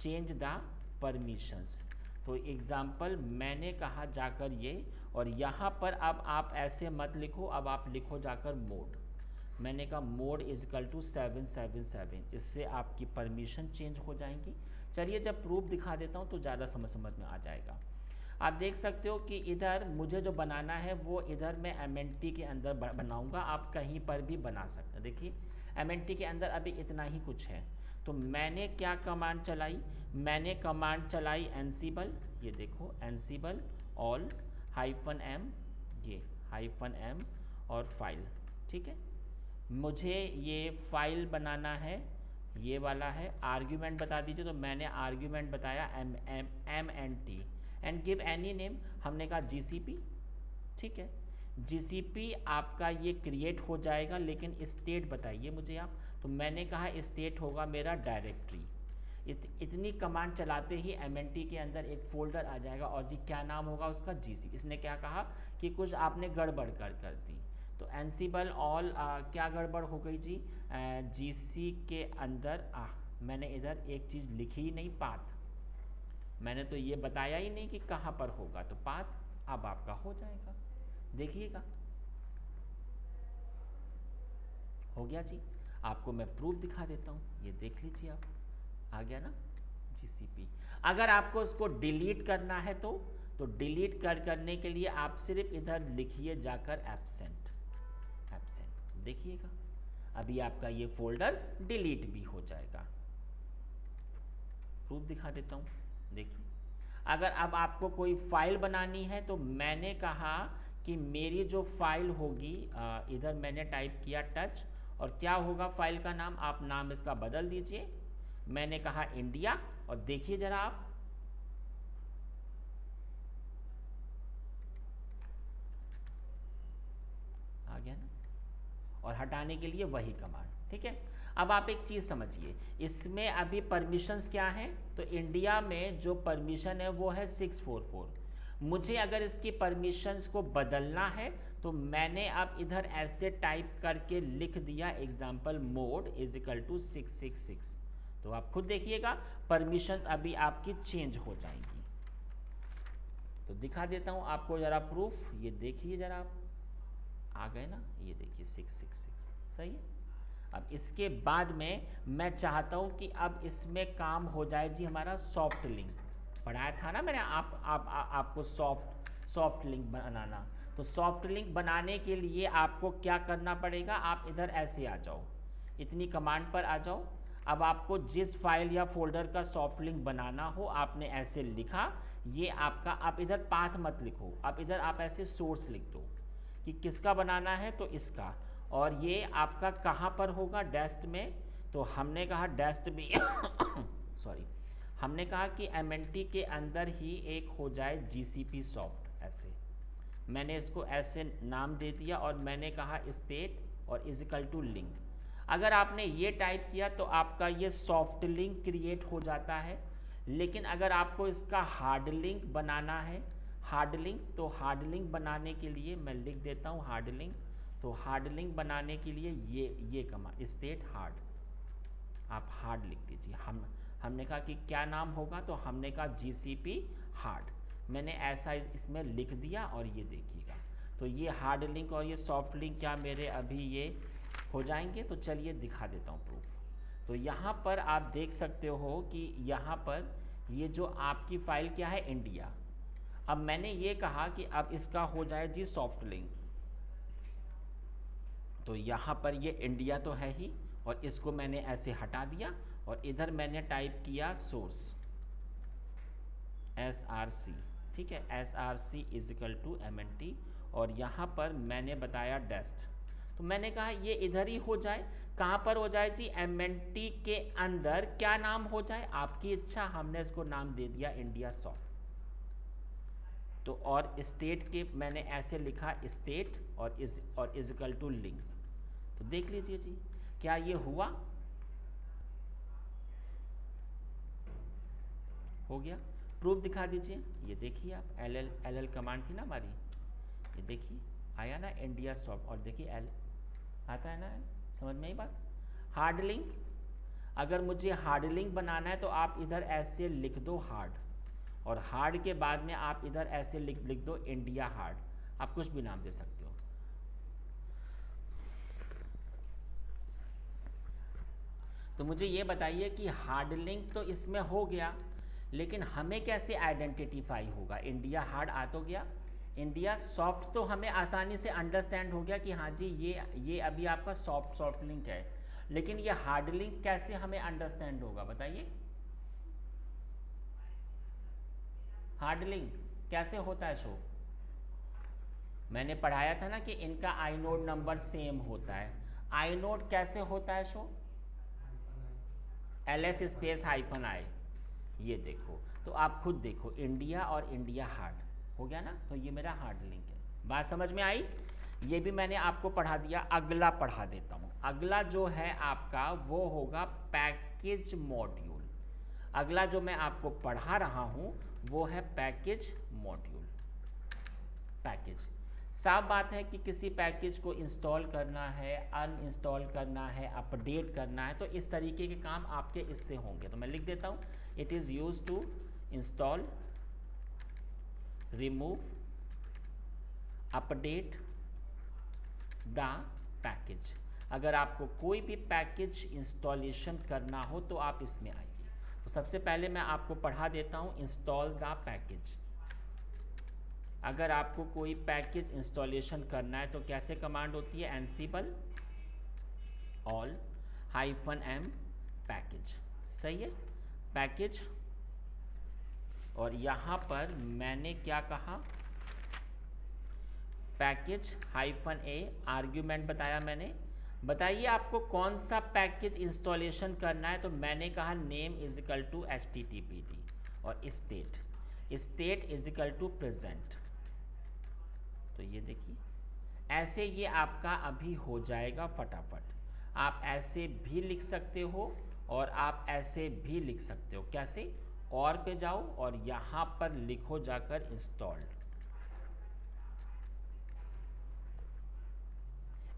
चेंज द परमिशंस। तो एग्जाम्पल मैंने कहा जाकर ये, और यहाँ पर अब आप ऐसे मत लिखो, अब आप लिखो जाकर मोड। मैंने कहा मोड इजकल टू 777, इससे आपकी परमिशन चेंज हो जाएंगी। चलिए जब प्रूफ दिखा देता हूँ तो ज़्यादा समझ में आ जाएगा। आप देख सकते हो कि इधर मुझे जो बनाना है वो इधर मैं MNT के अंदर बनाऊंगा, आप कहीं पर भी बना सकते हैं। देखिए MNT के अंदर अभी इतना ही कुछ है, तो मैंने क्या कमांड चलाई, मैंने कमांड चलाई एनसीबल, ये देखो एनसीबल ऑल -m, ये -m और फाइल। ठीक है, मुझे ये फाइल बनाना है, ये वाला है। आर्ग्यूमेंट बता दीजिए, तो मैंने आर्ग्यूमेंट बताया MNT and give any name, हमने कहा GCP। ठीक है, GCP आपका ये क्रिएट हो जाएगा, लेकिन स्टेट बताइए मुझे आप। तो मैंने कहा स्टेट होगा मेरा डायरेक्टरी। इतनी कमांड चलाते ही MNT के अंदर एक फोल्डर आ जाएगा, और जी क्या नाम होगा उसका, GCP। इसने क्या कहा कि कुछ आपने गड़बड़ कर दी, तो एनसीबल ऑल क्या गड़बड़ हो गई जी, GC के अंदर मैंने इधर एक चीज़ लिखी ही नहीं, पाथ। मैंने तो ये बताया ही नहीं कि कहाँ पर होगा, तो पाथ अब आपका हो जाएगा। देखिएगा हो गया जी। आपको मैं प्रूफ दिखा देता हूँ, ये देख लीजिए आप, आ गया ना GCP। अगर आपको इसको डिलीट करना है तो डिलीट करने के लिए आप सिर्फ इधर लिखिए जाकर एब्सेंट। देखिएगा अभी आपका ये फोल्डर डिलीट भी हो जाएगा। प्रूफ दिखा देता हूँ, देखिए। अगर अब आपको कोई फाइल बनानी है, तो मैंने कहा कि मेरी जो फाइल होगी, इधर मैंने टाइप किया टच, और क्या होगा फाइल का नाम, आप नाम इसका बदल दीजिए। मैंने कहा इंडिया, और देखिए जरा आप, आ गया ना, और हटाने के लिए वही कमांड। ठीक है, अब आप एक चीज़ समझिए, इसमें अभी परमिशंस क्या हैं, तो इंडिया में जो परमिशन है वो है 644। मुझे अगर इसकी परमिशंस को बदलना है, तो मैंने अब इधर ऐसे टाइप करके लिख दिया एग्जाम्पल मोड इजिकल टू 666। तो आप खुद देखिएगा परमिशंस अभी आपकी चेंज हो जाएंगी। तो दिखा देता हूँ आपको ज़रा प्रूफ, ये देखिए ज़रा आप, आ गए ना, ये देखिए 666। सही है। अब इसके बाद में मैं चाहता हूँ कि अब इसमें काम हो जाए जी हमारा सॉफ्ट लिंक। पढ़ाया था ना मैंने आपको सॉफ्ट लिंक बनाना। तो सॉफ्ट लिंक बनाने के लिए आपको क्या करना पड़ेगा, आप इधर ऐसे आ जाओ, इतनी कमांड पर आ जाओ। अब आपको जिस फाइल या फोल्डर का सॉफ्ट लिंक बनाना हो, आपने ऐसे लिखा, ये आपका, आप इधर पाथ मत लिखो, आप इधर आप ऐसे सोर्स लिख दो कि किसका बनाना है, तो इसका। और ये आपका कहाँ पर होगा, डेस्क में, तो हमने कहा डस्टबिन सॉरी, हमने कहा कि एमएनटी के अंदर ही एक हो जाए जीसीपी सॉफ्ट, ऐसे मैंने इसको ऐसे नाम दे दिया और मैंने कहा स्टेट और इजिकल टू लिंक। अगर आपने ये टाइप किया तो आपका ये सॉफ्ट लिंक क्रिएट हो जाता है, लेकिन अगर आपको इसका हार्ड लिंक बनाना है, हार्ड लिंक, तो हार्ड लिंक बनाने के लिए मैं लिख देता हूँ हार्ड लिंक। तो हार्ड लिंक बनाने के लिए ये कमांड स्टेट हार्ड, आप हार्ड लिख दीजिए। हमने कहा कि क्या नाम होगा, तो हमने कहा जीसीपी हार्ड, मैंने ऐसा इसमें लिख दिया और ये देखिएगा। तो ये हार्ड लिंक और ये सॉफ्ट लिंक क्या मेरे अभी ये हो जाएंगे। तो चलिए दिखा देता हूँ प्रूफ। तो यहाँ पर आप देख सकते हो कि यहाँ पर ये जो आपकी फ़ाइल क्या है, इंडिया। अब मैंने ये कहा कि अब इसका हो जाए जी सॉफ्ट लिंक, तो यहाँ पर ये इंडिया तो है ही, और इसको मैंने ऐसे हटा दिया और इधर मैंने टाइप किया सोर्स SRC, ठीक है, SRC इजिकल टू MNT, और यहाँ पर मैंने बताया डेस्ट। तो मैंने कहा ये इधर ही हो जाए, कहाँ पर हो जाए जी, MNT के अंदर क्या नाम हो जाए, आपकी इच्छा। हमने इसको नाम दे दिया इंडिया सॉफ्ट। तो और स्टेट के मैंने ऐसे लिखा स्टेट और इजिकल टू लिंक। तो देख लीजिए जी क्या ये हुआ, हो गया। प्रूफ दिखा दीजिए, ये देखिए आप एल कमांड थी ना हमारी, ये देखिए आया ना इंडिया सॉफ्ट, और देखिए एल आता है ना, समझ में ही बात। हार्ड लिंक, अगर मुझे हार्ड लिंक बनाना है तो आप इधर ऐसे लिख दो हार्ड, और हार्ड के बाद में आप इधर ऐसे लिख दो इंडिया हार्ड, आप कुछ भी नाम दे सकते हो। तो मुझे ये बताइए कि हार्ड लिंक तो इसमें हो गया, लेकिन हमें कैसे आइडेंटिफाई होगा। इंडिया हार्ड आ तो गया, इंडिया सॉफ्ट तो हमें आसानी से अंडरस्टैंड हो गया कि हाँ जी ये अभी आपका सॉफ्ट लिंक है, लेकिन ये हार्ड लिंक कैसे हमें अंडरस्टैंड होगा बताइए। हार्ड लिंक कैसे होता है शो, मैंने पढ़ाया था ना कि इनका आइनोड नंबर सेम होता है। आइनोड कैसे होता है show, LS space hyphen I, ये देखो। तो आप खुद देखो इंडिया और इंडिया हार्ड हो गया ना, तो ये मेरा हार्ड लिंक है। बात समझ में आई, ये भी मैंने आपको पढ़ा दिया। अगला पढ़ा देता हूँ, अगला जो है आपका वो होगा पैकेज मॉड्यूल। अगला जो मैं आपको पढ़ा रहा हूँ वो है पैकेज मॉड्यूल। पैकेज, साफ बात है कि किसी पैकेज को इंस्टॉल करना है, अनइंस्टॉल करना है, अपडेट करना है, तो इस तरीके के काम आपके इससे होंगे। तो मैं लिख देता हूँ, it is use to install, remove, update the package. अगर आपको कोई भी पैकेज इंस्टॉलेशन करना हो तो आप इसमें आइए। तो सबसे पहले मैं आपको पढ़ा देता हूँ इंस्टॉल द पैकेज। अगर आपको कोई पैकेज इंस्टॉलेशन करना है तो कैसे कमांड होती है, एनसिबल ऑल -m पैकेज, सही है, पैकेज। और यहाँ पर मैंने क्या कहा, पैकेज -a आर्ग्यूमेंट बताया मैंने। बताइए आपको कौन सा पैकेज इंस्टॉलेशन करना है, तो मैंने कहा name is equal to HTTPD और state is equal to present. तो ये देखिए ऐसे ये आपका अभी हो जाएगा फटाफट। आप ऐसे भी लिख सकते हो और आप ऐसे भी लिख सकते हो। कैसे, और पे जाओ और यहाँ पर लिखो जाकर इंस्टॉल्ड।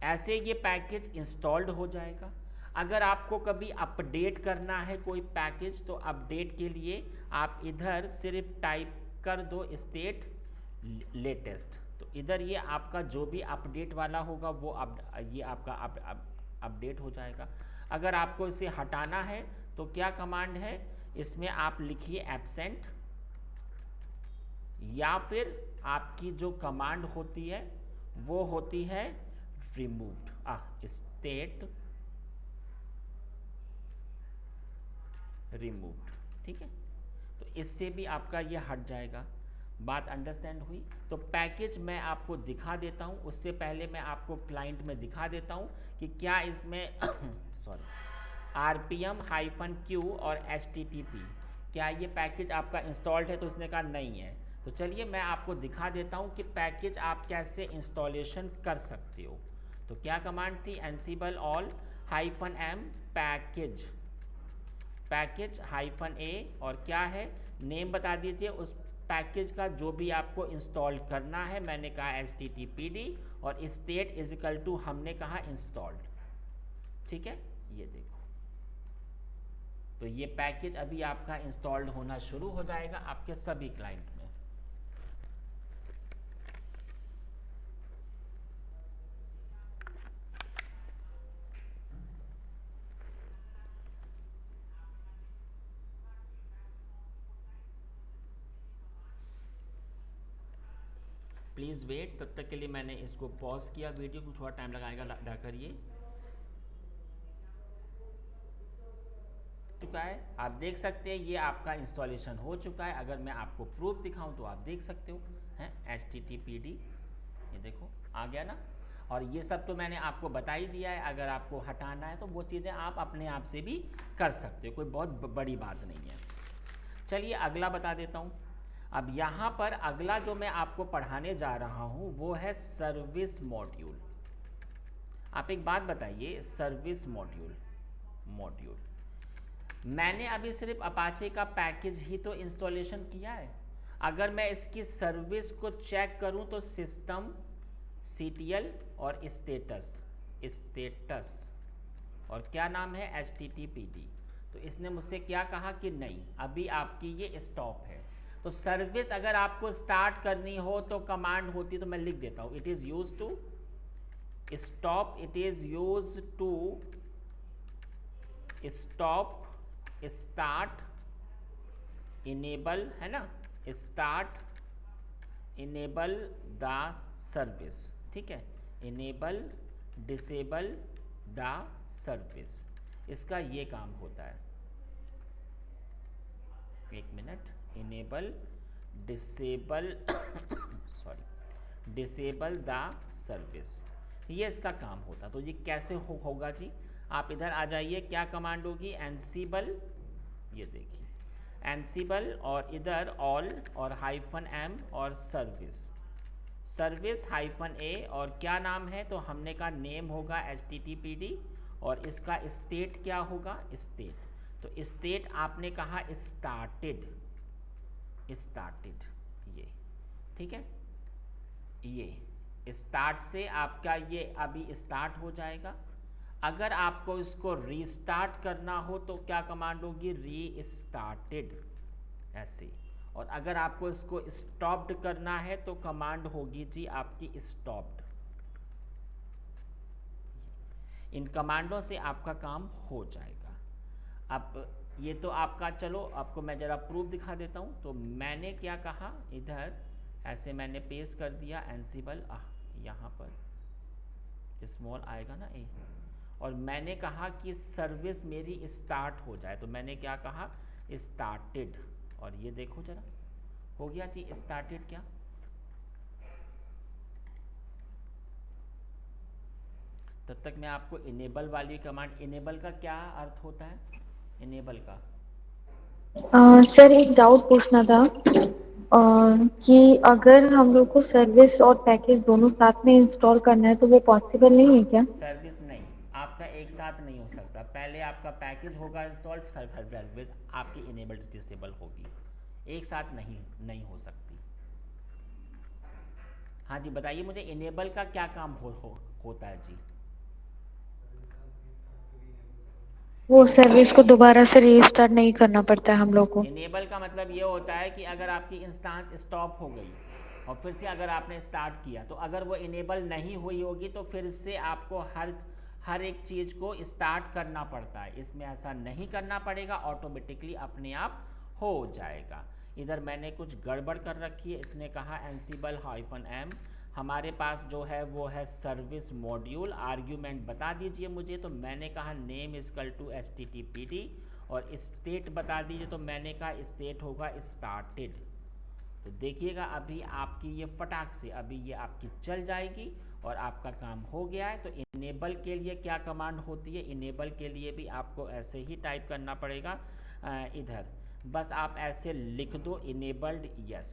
ऐसे ये पैकेज इंस्टॉल्ड हो जाएगा। अगर आपको कभी अपडेट करना है कोई पैकेज, तो अपडेट के लिए आप इधर सिर्फ टाइप कर दो स्टेट लेटेस्ट। तो इधर ये आपका जो भी अपडेट वाला होगा वो ये आपका अपडेट हो जाएगा। अगर आपको इसे हटाना है तो क्या कमांड है, इसमें आप लिखिए एब्सेंट, या फिर आपकी जो कमांड होती है वो होती है रिमूव्ड, स्टेट रिमूव्ड, ठीक है। तो इससे भी आपका ये हट जाएगा। बात अंडरस्टैंड हुई। तो पैकेज मैं आपको दिखा देता हूँ, उससे पहले मैं आपको क्लाइंट में दिखा देता हूँ कि क्या इसमें सॉरी rpm-q और http, क्या ये पैकेज आपका इंस्टॉल्ड है? तो उसने कहा नहीं है। तो चलिए मैं आपको दिखा देता हूँ कि पैकेज आप कैसे इंस्टॉलेशन कर सकते हो। तो क्या कमांड थी? ansible all -m package, package -a, और क्या है नेम बता दीजिए उस पैकेज का जो भी आपको इंस्टॉल करना है। मैंने कहा httpd और स्टेट इज इक्वल टू हमने कहा इंस्टॉल्ड। ठीक है, ये देखो, तो ये पैकेज अभी आपका इंस्टॉल्ड होना शुरू हो जाएगा आपके सभी क्लाइंट में। प्लीज़ वेट, तब तक के लिए मैंने इसको पॉज किया वीडियो को, थोड़ा टाइम लगा करिए। चुका है, आप देख सकते हैं ये आपका इंस्टॉलेशन हो चुका है। अगर मैं आपको प्रूफ दिखाऊं तो आप देख सकते हो हैं httpd, ये देखो आ गया ना। और ये सब तो मैंने आपको बता ही दिया है, अगर आपको हटाना है तो वो चीज़ें आप अपने आप से भी कर सकते हो, कोई बहुत बड़ी बात नहीं है। चलिए अगला बता देता हूँ। अब यहाँ पर अगला जो मैं आपको पढ़ाने जा रहा हूँ वो है सर्विस मॉड्यूल। आप एक बात बताइए, सर्विस मॉड्यूल मैंने अभी सिर्फ अपाचे का पैकेज ही तो इंस्टॉलेशन किया है। अगर मैं इसकी सर्विस को चेक करूं तो सिस्टम, CTL और स्टेटस और क्या नाम है httpd, तो इसने मुझसे क्या कहा कि नहीं अभी आपकी ये स्टॉप है। तो सर्विस अगर आपको स्टार्ट करनी हो तो कमांड होती, तो मैं लिख देता हूँ, it is use to stop, it is use to stop, start, enable, है ना, स्टार्ट, इनेबल द सर्विस। ठीक है, इनेबल, डिसेबल द सर्विस, इसका ये काम होता है। एक minute, enable, disable sorry, disable the service, ये इसका काम होता। तो ये कैसे होगा जी? आप इधर आ जाइए, क्या कमांड होगी? एनसीबल, ये देखिए एनसीबल और इधर ऑल और -m और सर्विस -a और क्या नाम है? तो हमने कहा नेम होगा httpd और इसका स्टेट क्या होगा? स्टेट, तो स्टेट आपने कहा स्टार्टेड, ये ठीक है, ये स्टार्ट से आपका ये अभी स्टार्ट हो जाएगा। अगर आपको इसको रीस्टार्ट करना हो तो क्या कमांड होगी? रीस्टार्टेड, ऐसे। और अगर आपको इसको स्टॉप्ड करना है तो कमांड होगी जी आपकी स्टॉप्ड। इन कमांडों से आपका काम हो जाएगा। अब ये तो आपका, चलो आपको मैं ज़रा प्रूफ दिखा देता हूँ। तो मैंने क्या कहा, इधर ऐसे मैंने पेस्ट कर दिया एनसीबल, यहाँ पर स्मॉल आएगा ना ए, और मैंने कहा कि सर्विस मेरी स्टार्ट हो जाए, तो मैंने क्या कहा? स्टार्टेड, और ये देखो जरा हो गया जी स्टार्टेड। क्या तब तक मैं आपको इनेबल वाली कमांड, इनेबल का क्या अर्थ होता है? इनेबल का सर एक डाउट पूछना था कि अगर हम लोग को सर्विस और पैकेज दोनों साथ में इंस्टॉल करना है तो वो पॉसिबल नहीं है क्या? सर्विस नहीं, आपका एक साथ नहीं हो सकता। पहले आपका पैकेज होगा इंस्टॉल, सर्विस आपकी इनेबल्ड डिसेबल होगी, एक साथ नहीं हो सकती। हाँ जी बताइए मुझे, इनेबल का क्या काम होता है जी? वो सर्विस को दोबारा से रीस्टार्ट नहीं करना पड़ता है हम लोग को। इनेबल का मतलब ये होता है कि अगर आपकी इंस्टेंस स्टॉप हो गई और फिर से अगर आपने स्टार्ट किया, तो अगर वो इनेबल नहीं हुई होगी तो फिर से आपको हर एक चीज़ को स्टार्ट करना पड़ता है। इसमें ऐसा नहीं करना पड़ेगा, ऑटोमेटिकली अपने आप हो जाएगा। इधर मैंने कुछ गड़बड़ कर रखी है, इसने कहा एनसीबल -m, हमारे पास जो है वो है सर्विस मॉड्यूल, आर्ग्यूमेंट बता दीजिए मुझे। तो मैंने कहा नेम इजकल टू httpd और स्टेट बता दीजिए, तो मैंने कहा स्टेट होगा स्टार्टेड। तो देखिएगा अभी आपकी ये फटाक से अभी ये आपकी चल जाएगी और आपका काम हो गया है। तो इनेबल के लिए क्या कमांड होती है, इनेबल के लिए भी आपको ऐसे ही टाइप करना पड़ेगा। इधर बस आप ऐसे लिख दो इनेबल्ड यस,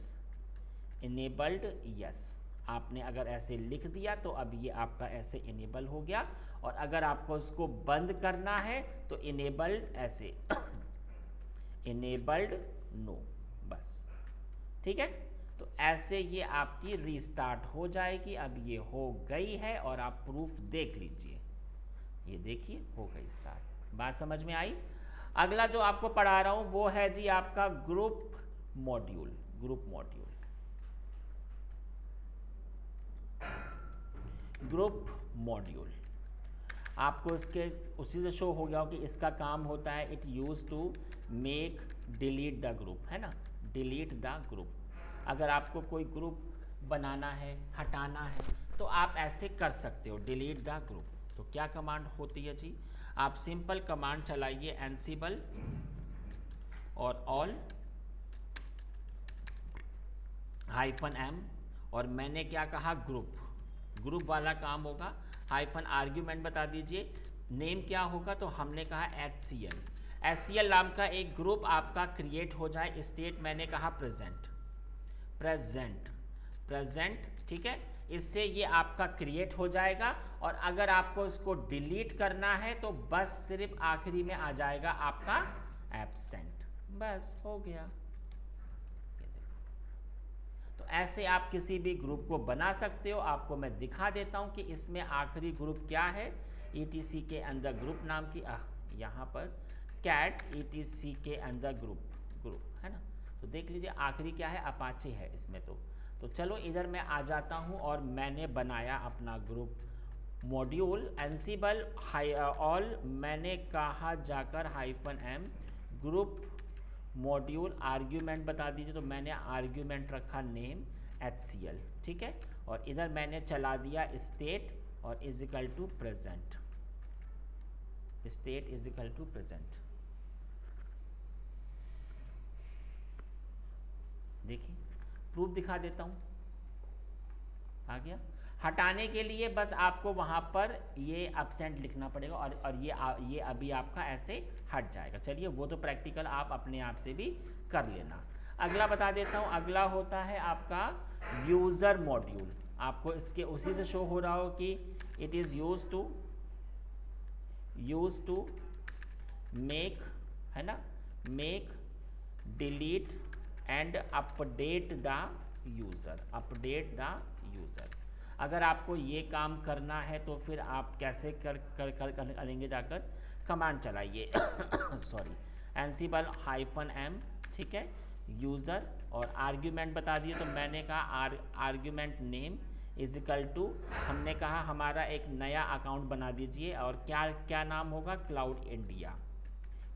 इनेबल्ड यस। आपने अगर ऐसे लिख दिया तो अब ये आपका ऐसे इनेबल हो गया। और अगर आपको इसको बंद करना है तो इनेबल्ड ऐसे इनेबल्ड नो, बस। ठीक है, तो ऐसे ये आपकी रीस्टार्ट हो जाएगी। अब ये हो गई है और आप प्रूफ देख लीजिए, ये देखिए हो गई स्टार्ट। बात समझ में आई। अगला जो आपको पढ़ा रहा हूं वो है जी आपका group module. Group module, group module आपको इसके उसी से शो हो गया हो कि इसका काम होता है it use to make delete the group, है ना, डिलीट द ग्रुप। अगर आपको कोई ग्रुप बनाना है, हटाना है, तो आप ऐसे कर सकते हो, डिलीट द ग्रुप। तो क्या कमांड होती है जी, आप सिंपल कमांड चलाइए एनसिबल और ऑल -m, और मैंने क्या कहा ग्रुप, ग्रुप वाला काम होगा। हाइफन आर्ग्यूमेंट बता दीजिए, नेम क्या होगा, तो हमने कहा HCL। HCL नाम का एक ग्रुप आपका क्रिएट हो जाए। स्टेट मैंने कहा प्रेजेंट, प्रेजेंट, प्रेजेंट, ठीक है। इससे ये आपका क्रिएट हो जाएगा। और अगर आपको इसको डिलीट करना है तो बस सिर्फ आखिरी में आ जाएगा आपका एब्सेंट, बस हो गया। तो ऐसे आप किसी भी ग्रुप को बना सकते हो। आपको मैं दिखा देता हूं कि इसमें आखिरी ग्रुप क्या है। ETC के अंदर ग्रुप नाम की यहाँ पर कैट ETC के अंदर ग्रुप है ना। तो देख लीजिए आखिरी क्या है, अपाचे है इसमें। तो चलो इधर मैं आ जाता हूँ और मैंने बनाया अपना ग्रुप मॉड्यूल एनसिबल ऑल, मैंने कहा जाकर -m ग्रुप मॉड्यूल आर्ग्यूमेंट बता दीजिए। तो मैंने आर्ग्यूमेंट रखा नेम HCL, ठीक है। और इधर मैंने चला दिया स्टेट और is equal to present, state is equal to present. देखिए प्रूफ दिखा देता हूं, आ गया। हटाने के लिए बस आपको वहां पर ये एब्सेंट लिखना पड़ेगा और ये अभी आपका ऐसे हट जाएगा। चलिए वो तो प्रैक्टिकल आप अपने आप से भी कर लेना। अगला बता देता हूं, अगला होता है आपका यूजर मॉड्यूल। आपको इसके उसी से शो हो रहा हो कि it is use to make, है ना, make delete and update the user, update the user. अगर आपको ये काम करना है तो फिर आप कैसे करेंगे, जाकर कमांड चलाइए सॉरी एनसिबल -m, ठीक है, यूज़र और आर्ग्यूमेंट बता दिए। तो मैंने कहा argument name is equal to, हमने कहा हमारा एक नया अकाउंट बना दीजिए और क्या क्या नाम होगा, क्लाउड इंडिया,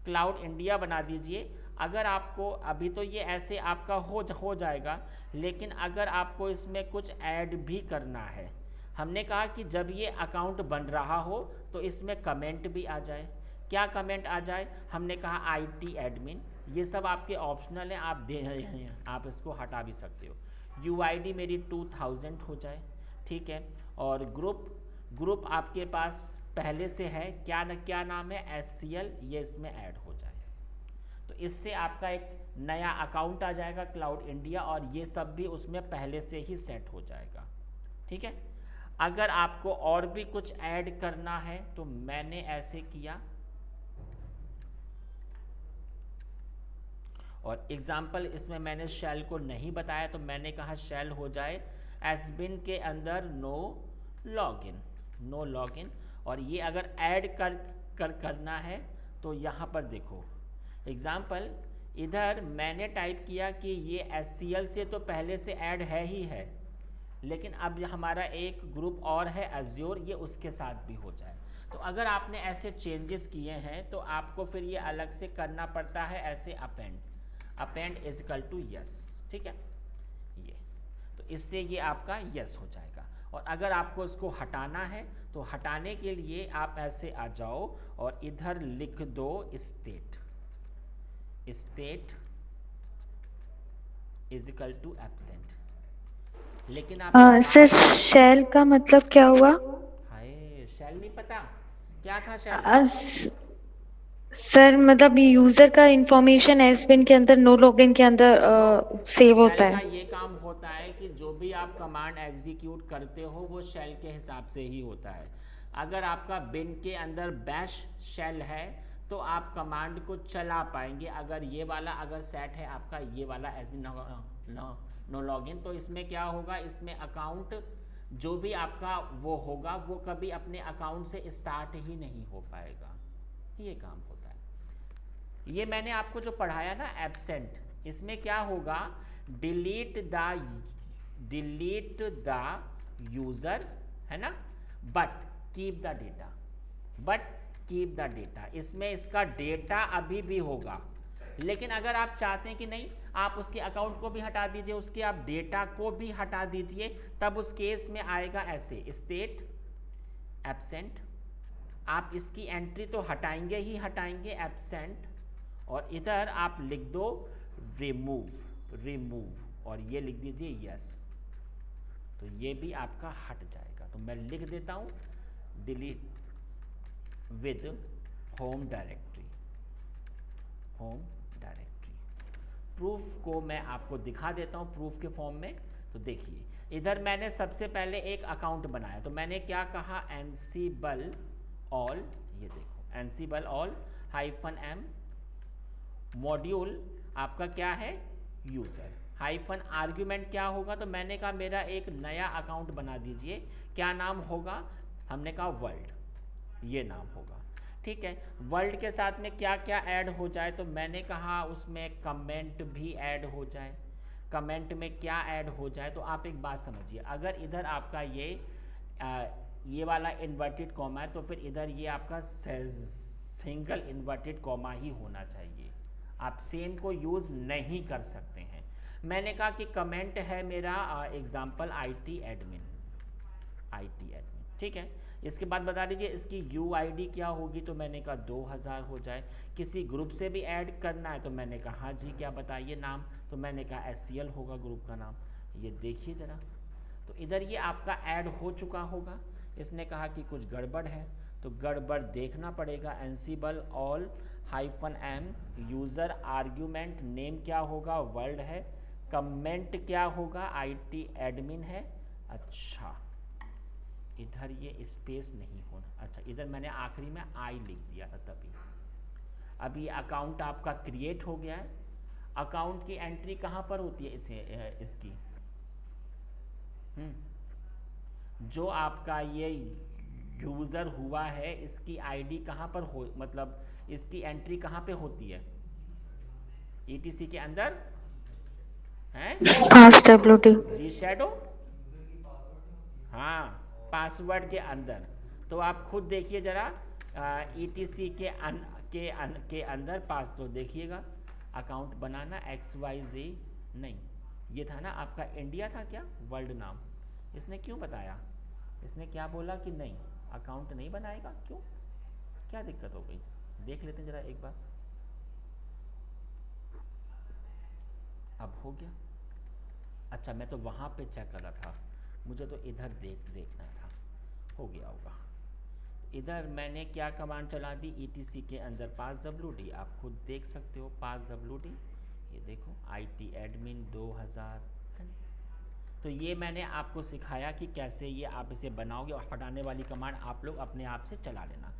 क्लाउड इंडिया बना दीजिए। अगर आपको अभी तो ये ऐसे आपका हो जाएगा, लेकिन अगर आपको इसमें कुछ ऐड भी करना है, हमने कहा कि जब ये अकाउंट बन रहा हो तो इसमें कमेंट भी आ जाए। क्या कमेंट आ जाए, हमने कहा IT एडमिन, ये सब आपके ऑप्शनल है, आप इसको हटा भी सकते हो। UID मेरी 2000 हो जाए, ठीक है। और ग्रुप आपके पास पहले से है, क्या नाम है, HCL, ये इसमें ऐड हो जाए। तो इससे आपका एक नया अकाउंट आ जाएगा क्लाउड इंडिया, और ये सब भी उसमें पहले से ही सेट हो जाएगा, ठीक है। अगर आपको और भी कुछ ऐड करना है तो मैंने ऐसे किया, और एग्जाम्पल इसमें मैंने शेल को नहीं बताया, तो मैंने कहा शेल हो जाए एसबिन के अंदर नो लॉगिन। और ये अगर ऐड करना है तो यहाँ पर देखो एग्जाम्पल, इधर मैंने टाइप किया कि ये HCL से तो पहले से ऐड है ही है, लेकिन अब हमारा एक ग्रुप और है एज्योर, ये उसके साथ भी हो जाए। तो अगर आपने ऐसे चेंजेस किए हैं तो आपको फिर ये अलग से करना पड़ता है, ऐसे append is equal to yes, ठीक है। ये तो इससे ये आपका यस हो जाएगा। और अगर आपको इसको हटाना है तो हटाने के लिए आप ऐसे आ जाओ और इधर लिख दो state is equal to absent. लेकिन आप सर शेल का मतलब क्या हुआ? हाय, शेल शेल नहीं पता क्या था शेल? अ, सर मतलब यूजर का इंफॉर्मेशन एसबिन के अंदर नो लॉगिन के अंदर नो, सेव शेल होता का है। ये काम होता है कि जो भी आप कमांड एग्जीक्यूट करते हो वो शेल के हिसाब से ही होता है। अगर आपका बिन के अंदर बैश शेल है तो आप कमांड को चला पाएंगे। अगर ये वाला अगर सेट है आपका ये वाला एसबी नो लॉगिन, तो इसमें क्या होगा, इसमें अकाउंट जो भी आपका वो होगा वो कभी अपने अकाउंट से स्टार्ट ही नहीं हो पाएगा। ये काम होता है। ये मैंने आपको जो पढ़ाया ना एब्सेंट, इसमें क्या होगा, डिलीट द यूजर, है ना, but keep the data, but keep the data. इसमें इसका डेटा अभी भी होगा, लेकिन अगर आप चाहते हैं कि नहीं आप उसके अकाउंट को भी हटा दीजिए, उसके आप डेटा को भी हटा दीजिए, तब उस केस में आएगा ऐसे, स्टेट एब्सेंट। आप इसकी एंट्री तो हटाएंगे ही हटाएंगे एब्सेंट, और इधर आप लिख दो रिमूव और ये लिख दीजिए यस, तो ये भी आपका हट जाएगा। तो मैं लिख देता हूँ delete with home directory, home directory. Proof को मैं आपको दिखा देता हूँ प्रूफ के फॉर्म में। तो देखिए इधर मैंने सबसे पहले एक अकाउंट बनाया, तो मैंने क्या कहा, एनसीबल ऑल, ये देखो एनसीबल ऑल -m मॉड्यूल आपका क्या है, यूज़र हाइफन आर्ग्यूमेंट क्या होगा, तो मैंने कहा मेरा एक नया अकाउंट बना दीजिए, क्या नाम होगा, हमने कहा वर्ल्ड, ये नाम होगा। ठीक है, वर्ल्ड के साथ में क्या क्या ऐड हो जाए, तो मैंने कहा उसमें कमेंट भी ऐड हो जाए। कमेंट में क्या ऐड हो जाए, तो आप एक बात समझिए, अगर इधर आपका ये वाला इन्वर्टेड कॉमा है तो फिर इधर ये आपका सिंगल इन्वर्टेड कॉमा ही होना चाहिए, आप सेम को यूज़ नहीं कर सकते हैं। मैंने कहा कि कमेंट है मेरा एग्जाम्पल IT एडमिन, ठीक है। इसके बाद बता दीजिए इसकी UID क्या होगी, तो मैंने कहा 2000 हो जाए। किसी ग्रुप से भी ऐड करना है तो मैंने कहा हाँ जी क्या बताइए नाम, तो मैंने कहा SCL होगा ग्रुप का नाम। ये देखिए ज़रा, तो इधर ये आपका ऐड हो चुका होगा। इसने कहा कि कुछ गड़बड़ है, तो गड़बड़ देखना पड़ेगा। Ansible all -m user argument name क्या होगा, वर्ल्ड है। कमेंट क्या होगा, IT एडमिन है। अच्छा इधर ये स्पेस नहीं होना, अच्छा इधर मैंने आखिरी में आई लिख दिया था तभी। अभी अकाउंट आपका क्रिएट हो गया है। अकाउंट की एंट्री कहाँ पर होती है इसकी, जो आपका ये यूज़र हुआ है इसकी ID कहाँ पर हो, मतलब इसकी एंट्री कहाँ पे होती है, ETC के अंदर हैं, FastWT। जी शैडो, हाँ पासवर्ड के अंदर। तो आप खुद देखिए ज़रा ETC के अंदर पास, तो देखिएगा अकाउंट बनाना XYZ, नहीं ये था ना आपका इंडिया था क्या, वर्ल्ड नाम, इसने क्यों बताया, इसने क्या बोला कि नहीं अकाउंट नहीं बनाएगा, क्यों, क्या दिक्कत हो गई, देख लेते हैं ज़रा एक बार। अब हो गया, अच्छा मैं तो वहाँ पे चेक कर रहा था, मुझे तो इधर देखना था, हो गया होगा। इधर मैंने क्या कमांड चला दी, ETC के अंदर passwd, आप खुद देख सकते हो passwd, ये देखो IT एडमिन 2000, तो ये मैंने आपको सिखाया कि कैसे ये आप इसे बनाओगे, और हटाने वाली कमांड आप लोग अपने आप से चला लेना।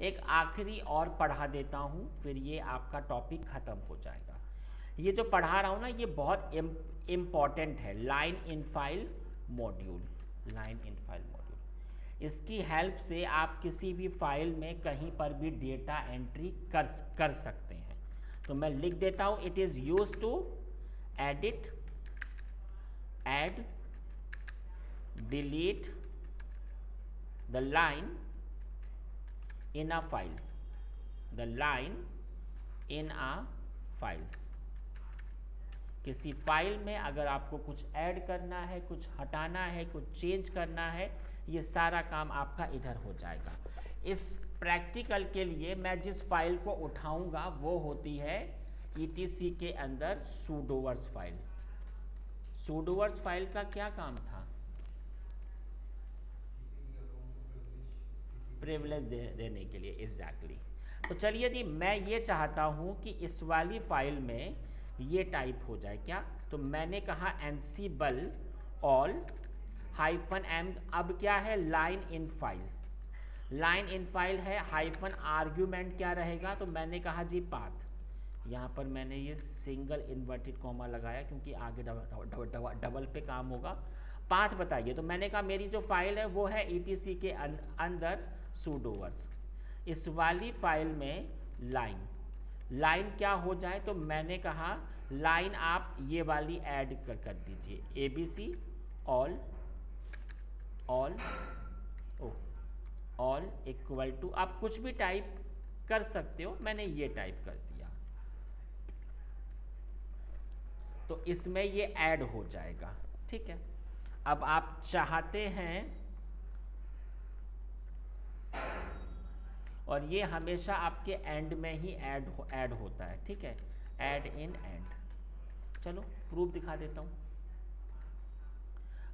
एक आखिरी और पढ़ा देता हूँ, फिर ये आपका टॉपिक ख़त्म हो जाएगा। ये जो पढ़ा रहा हूँ ना ये बहुत इम्पॉर्टेंट है, line in file module, line in file module. इसकी हेल्प से आप किसी भी फाइल में कहीं पर भी डेटा एंट्री कर सकते हैं। तो मैं लिख देता हूँ, it is use to edit, add, delete the line in a file, the line in a file। किसी फाइल में अगर आपको कुछ ऐड करना है, कुछ हटाना है, कुछ चेंज करना है, ये सारा काम आपका इधर हो जाएगा। इस प्रैक्टिकल के लिए मैं जिस फाइल को उठाऊंगा वो होती है ETC के अंदर sudoers फाइल। sudoers फाइल का क्या काम था, प्रिविलेज देने के लिए, एग्जैक्टली। तो चलिए जी, मैं ये चाहता हूँ कि इस वाली फाइल में ये टाइप हो जाए क्या, तो मैंने कहा एनसीबल ऑल हाइफन एम, अब क्या है line in file, line in file है, हाइफन आर्ग्यूमेंट क्या रहेगा, तो मैंने कहा जी पाथ, यहाँ पर मैंने ये सिंगल इन्वर्टेड कॉमा लगाया क्योंकि आगे डबल पे काम होगा। पाथ बताइए, तो मैंने कहा मेरी जो फाइल है वो है ईटीसी के अंदर sudoers, इस वाली फाइल में लाइन, लाइन क्या हो जाए, तो मैंने कहा लाइन आप ये वाली ऐड कर दीजिए, ABC all all all equal to, आप कुछ भी टाइप कर सकते हो, मैंने ये टाइप कर दिया, तो इसमें ये ऐड हो जाएगा। ठीक है, अब आप चाहते हैं, और ये हमेशा आपके एंड में ही ऐड होता है, ठीक है, ऐड इन एंड। चलो प्रूफ दिखा देता हूँ।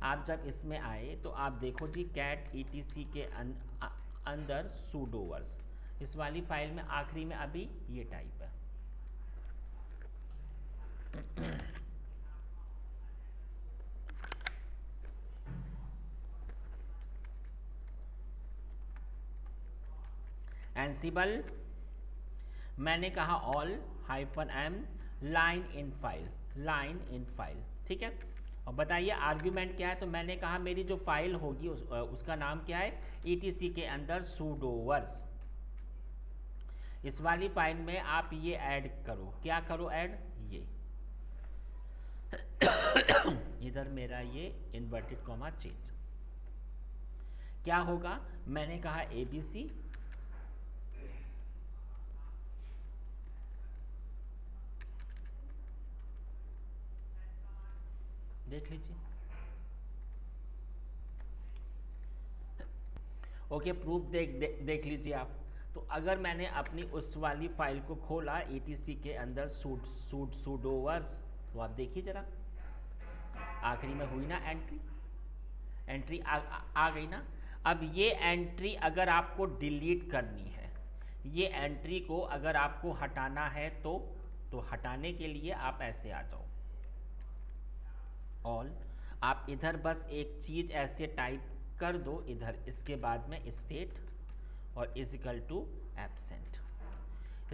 आप जब इसमें आए तो आप देखो जी कैट ईटीसी के अंदर sudoers, इस वाली फाइल में आखिरी में अभी ये टाइप है। एनसीबल मैंने कहा all hyphen M line in file, line in file, ठीक है। और बताइए आर्ग्यूमेंट क्या है, तो मैंने कहा मेरी जो फाइल होगी उसका नाम क्या है, ईटीसी के अंदर sudoers, इस वाली फाइल में आप ये ऐड करो, क्या करो ऐड, ये इधर मेरा ये इन्वर्टेड कॉमा चेंज, क्या होगा, मैंने कहा ABC देख लीजिए, ओके प्रूफ देख लीजिए आप। तो अगर मैंने अपनी उस वाली फाइल को खोला ईटीसी के अंदर sudoers, तो आप देखिए जरा आखिरी में हुई ना एंट्री, एंट्री आ गई ना। अब ये एंट्री अगर आपको डिलीट करनी है, ये एंट्री को अगर आपको हटाना है तो हटाने के लिए आप ऐसे आ जाओ ऑल, आप इधर बस एक चीज़ ऐसे टाइप कर दो इधर, इसके बाद में स्टेट और इजिकल टू एब्सेंट,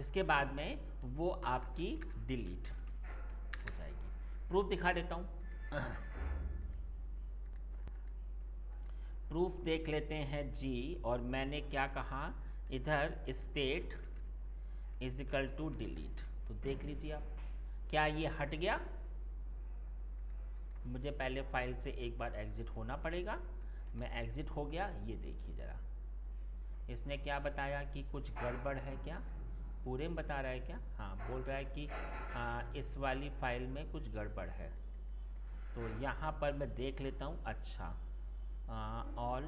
इसके बाद में वो आपकी डिलीट हो जाएगी। प्रूफ दिखा देता हूँ, प्रूफ देख लेते हैं जी। और मैंने क्या कहा इधर स्टेट इजिकल टू डिलीट, तो देख लीजिए आप, क्या ये हट गया, मुझे पहले फाइल से एक बार एग्ज़िट होना पड़ेगा, मैं एग्ज़िट हो गया, ये देखिए ज़रा, इसने क्या बताया कि कुछ गड़बड़ है क्या, पूरे में बता रहा है क्या, हाँ बोल रहा है कि इस वाली फाइल में कुछ गड़बड़ है। तो यहाँ पर मैं देख लेता हूँ, अच्छा ऑल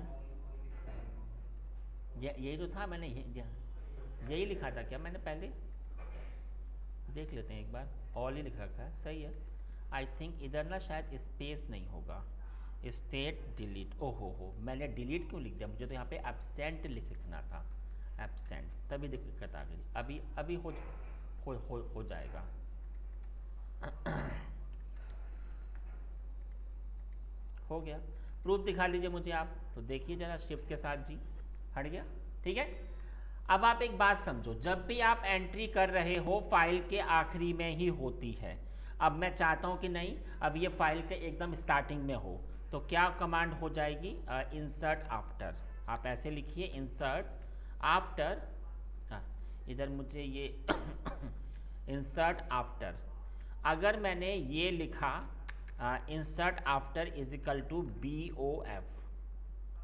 यही तो था, मैंने यही लिखा था क्या मैंने पहले, देख लेते हैं एक बार, ऑल ही लिख रखा है, सही है। आई थिंक इधर ना शायद स्पेस नहीं होगा, स्टेट डिलीट, ओहो हो मैंने डिलीट क्यों लिख दिया, मुझे तो यहाँ पे एब्सेंट लिखना था, एब्सेंट, तभी दिक्कत आ गई। अभी हो जाएगा। हो गया, प्रूफ दिखा लीजिए मुझे आप, तो देखिए ज़रा शिफ्ट के साथ जी, हट गया, ठीक है। अब आप एक बात समझो, जब भी आप एंट्री कर रहे हो फाइल के आखिरी में ही होती है। अब मैं चाहता हूँ कि नहीं, अब ये फाइल के एकदम स्टार्टिंग में हो, तो क्या कमांड हो जाएगी, इंसर्ट आफ्टर, आप ऐसे लिखिए इंसर्ट आफ्टर, इधर मुझे ये इंसर्ट आफ्टर, अगर मैंने ये लिखा insert after is equal to BOF,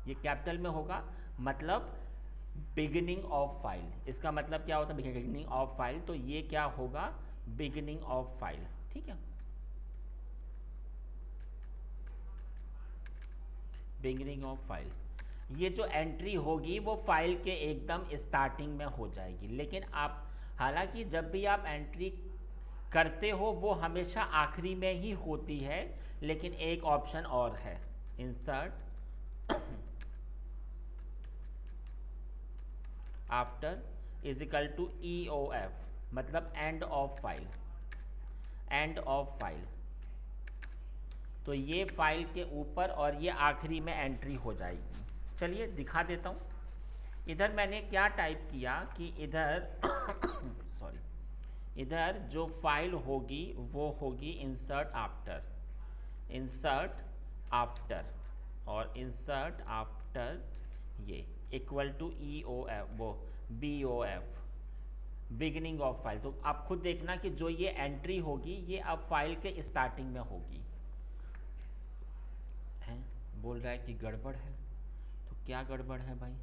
ये कैपिटल में होगा, मतलब बिगिनिंग ऑफ फाइल, इसका मतलब क्या होता है बिगिनिंग ऑफ फाइल, तो ये क्या होगा बिगिनिंग ऑफ फाइल, ठीक है, बिगिनिंग ऑफ फाइल। ये जो एंट्री होगी वो फाइल के एकदम स्टार्टिंग में हो जाएगी, लेकिन आप हालांकि जब भी आप एंट्री करते हो वो हमेशा आखिरी में ही होती है, लेकिन एक ऑप्शन और है, insert after is equal to EOF, मतलब end of file, end of file. तो ये फाइल के ऊपर और ये आखिरी में एंट्री हो जाएगी। चलिए दिखा देता हूँ। इधर मैंने क्या टाइप किया कि इधर सॉरी, इधर जो फाइल होगी वो होगी इंसर्ट आफ्टर, इंसर्ट आफ्टर, और इंसर्ट आफ्टर ये इक्वल टू EOF, वो BOF, बिगिनिंग ऑफ फाइल। तो आप खुद देखना कि जो ये एंट्री होगी ये अब फाइल के स्टार्टिंग में होगी। हैं, बोल रहा है कि गड़बड़ है, तो क्या गड़बड़ है भाई?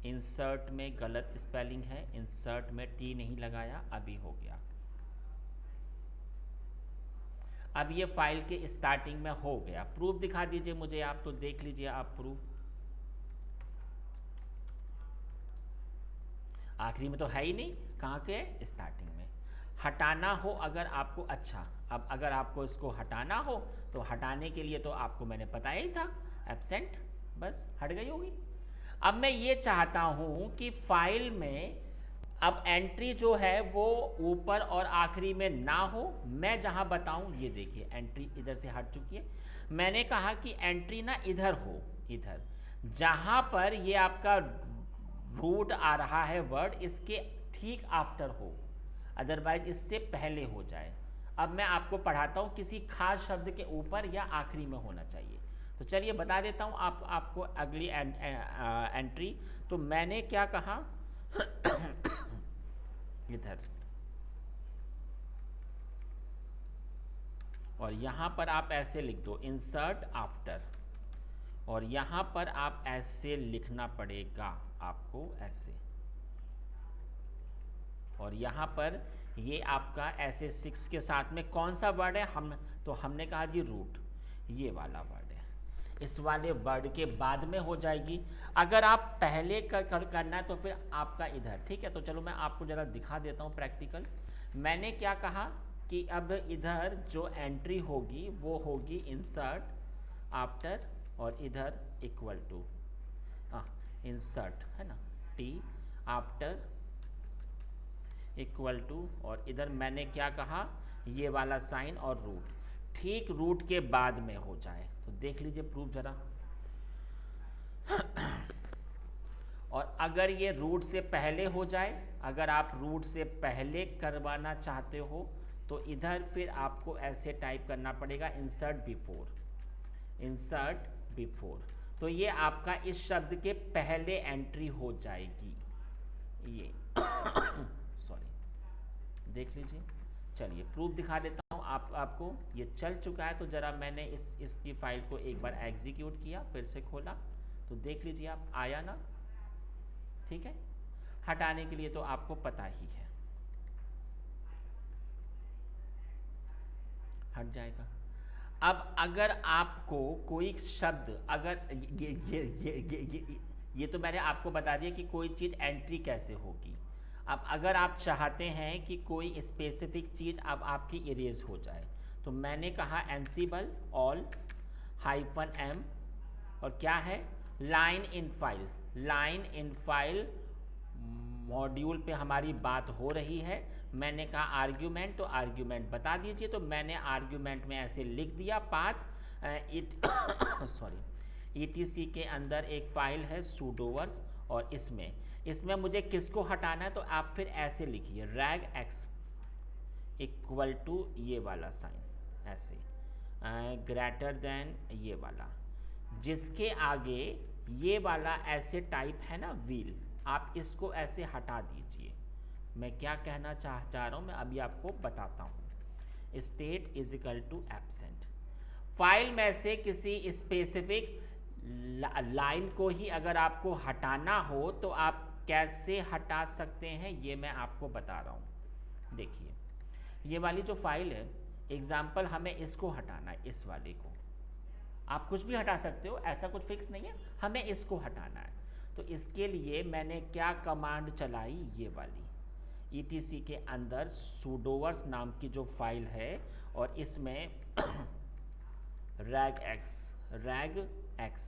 इंसर्ट में गलत स्पेलिंग है, इंसर्ट में T नहीं लगाया, अभी हो गया। अब ये फाइल के स्टार्टिंग में हो गया। प्रूफ दिखा दीजिए मुझे आप, तो देख लीजिए आप प्रूफ। आखिरी में तो है ही नहीं, कहाँ के? स्टार्टिंग में। हटाना हो अगर आपको, अच्छा अब अगर आपको इसको हटाना हो तो हटाने के लिए तो आपको मैंने बताया ही था, एब्सेंट, बस हट गई होगी। अब मैं ये चाहता हूँ कि फाइल में अब एंट्री जो है वो ऊपर और आखिरी में ना हो, मैं जहाँ बताऊँ, ये देखिए एंट्री इधर से हट चुकी है। मैंने कहा कि एंट्री ना इधर हो, इधर जहाँ पर ये आपका रूट आ रहा है वर्ड, इसके ठीक आफ्टर हो, अदरवाइज इससे पहले हो जाए। अब मैं आपको पढ़ाता हूँ, किसी खास शब्द के ऊपर या आखिरी में होना चाहिए। तो चलिए बता देता हूँ आपको अगली एंट्री। तो मैंने क्या कहा इधर, और यहाँ पर आप ऐसे लिख दो इंसर्ट आफ्टर, और यहाँ पर आप ऐसे लिखना पड़ेगा आपको, ऐसे, और यहाँ पर ये आपका ऐसे 6 के साथ में कौन सा वर्ड है, हमने कहा जी रूट, ये वाला वर्ड है। इस वाले वर्ड के बाद में हो जाएगी। अगर आप पहले करना है तो फिर आपका इधर, ठीक है। तो चलो मैं आपको ज़रा दिखा देता हूँ प्रैक्टिकल। मैंने क्या कहा कि अब इधर जो एंट्री होगी वो होगी इंसर्ट आफ्टर, और इधर इक्वल टू, इंसर्ट है ना, T आफ्टर इक्वल टू, और इधर मैंने क्या कहा, ये वाला साइन और रूट, ठीक रूट के बाद में हो जाए। तो देख लीजिए प्रूफ जरा। और अगर ये रूट से पहले हो जाए, अगर आप रूट से पहले करवाना चाहते हो तो इधर फिर आपको ऐसे टाइप करना पड़ेगा इंसर्ट बिफोर, इंसर्ट बिफोर। तो ये आपका इस शब्द के पहले एंट्री हो जाएगी, ये सॉरी, देख लीजिए। चलिए प्रूफ दिखा देता हूँ आपको। ये चल चुका है, तो ज़रा मैंने इसकी फाइल को एक बार एग्जीक्यूट किया, फिर से खोला, तो देख लीजिए आप, आया ना, ठीक है। हटाने के लिए तो आपको पता ही है, हट जाएगा। अब अगर आपको कोई शब्द, अगर ये तो मैंने आपको बता दिया कि कोई चीज़ एंट्री कैसे होगी। अब अगर आप चाहते हैं कि कोई स्पेसिफिक चीज़ अब आपकी इरेज हो जाए, तो मैंने कहा एनसीबल ऑल -m, और क्या है, line in file, line in file module पे हमारी बात हो रही है। मैंने कहा आर्ग्यूमेंट, तो आर्ग्यूमेंट बता दीजिए। तो मैंने आर्ग्यूमेंट में ऐसे लिख दिया, पाथ सॉरी ETC के अंदर एक फाइल है sudoers, और इसमें मुझे किसको हटाना है, तो आप फिर ऐसे लिखिए rag x इक्वल टू ये वाला साइन, ऐसे ग्रेटर देन ये वाला, जिसके आगे ये वाला ऐसे टाइप है ना व्हील, आप इसको ऐसे हटा दीजिए। मैं क्या कहना चाह रहा हूँ मैं अभी आपको बताता हूँ। State is equal to absent. File में से किसी स्पेसिफिक लाइन को ही अगर आपको हटाना हो तो आप कैसे हटा सकते हैं, ये मैं आपको बता रहा हूँ। देखिए ये वाली जो फाइल है, एग्जाम्पल हमें इसको हटाना है, इस वाले को। आप कुछ भी हटा सकते हो, ऐसा कुछ फिक्स नहीं है, हमें इसको हटाना है। तो इसके लिए मैंने क्या कमांड चलाई, ये वाली ETC के अंदर sudoers नाम की जो फाइल है, और इसमें rag x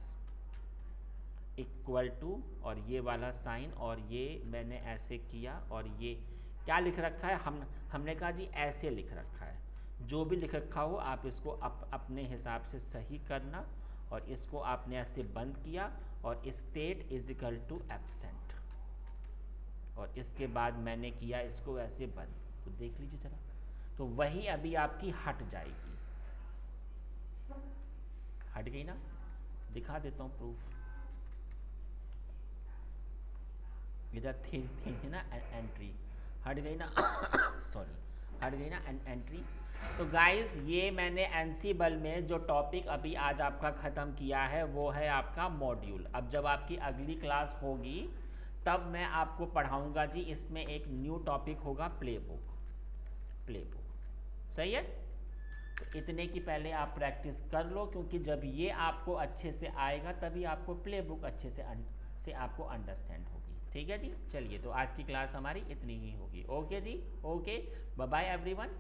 इक्वल टू और ये वाला साइन और ये मैंने ऐसे किया और ये क्या लिख रखा है, हमने कहा जी ऐसे लिख रखा है। जो भी लिख रखा हो आप इसको अपने हिसाब से सही करना, और इसको आपने ऐसे बंद किया और state is equal to absent, और इसके बाद मैंने किया इसको ऐसे बंद। तो देख लीजिए जरा, तो वही अभी आपकी हट जाएगी, हट गई ना। दिखा देता हूँ प्रूफ, इधर थी ना एंट्री, हट गई ना सॉरी, हट गई ना एंट्री। तो गाइस ये मैंने एनसीबल में जो टॉपिक अभी आज आपका ख़त्म किया है वो है आपका मॉड्यूल। अब जब आपकी अगली क्लास होगी तब मैं आपको पढ़ाऊंगा जी, इसमें एक न्यू टॉपिक होगा प्ले बुक। सही है, तो इतने की पहले आप प्रैक्टिस कर लो, क्योंकि जब ये आपको अच्छे से आएगा तभी आपको प्ले बुक अच्छे से आपको अंडरस्टैंड होगी। ठीक है जी, चलिए तो आज की क्लास हमारी इतनी ही होगी। ओके जी, ओके, बाय बाय एवरीवन।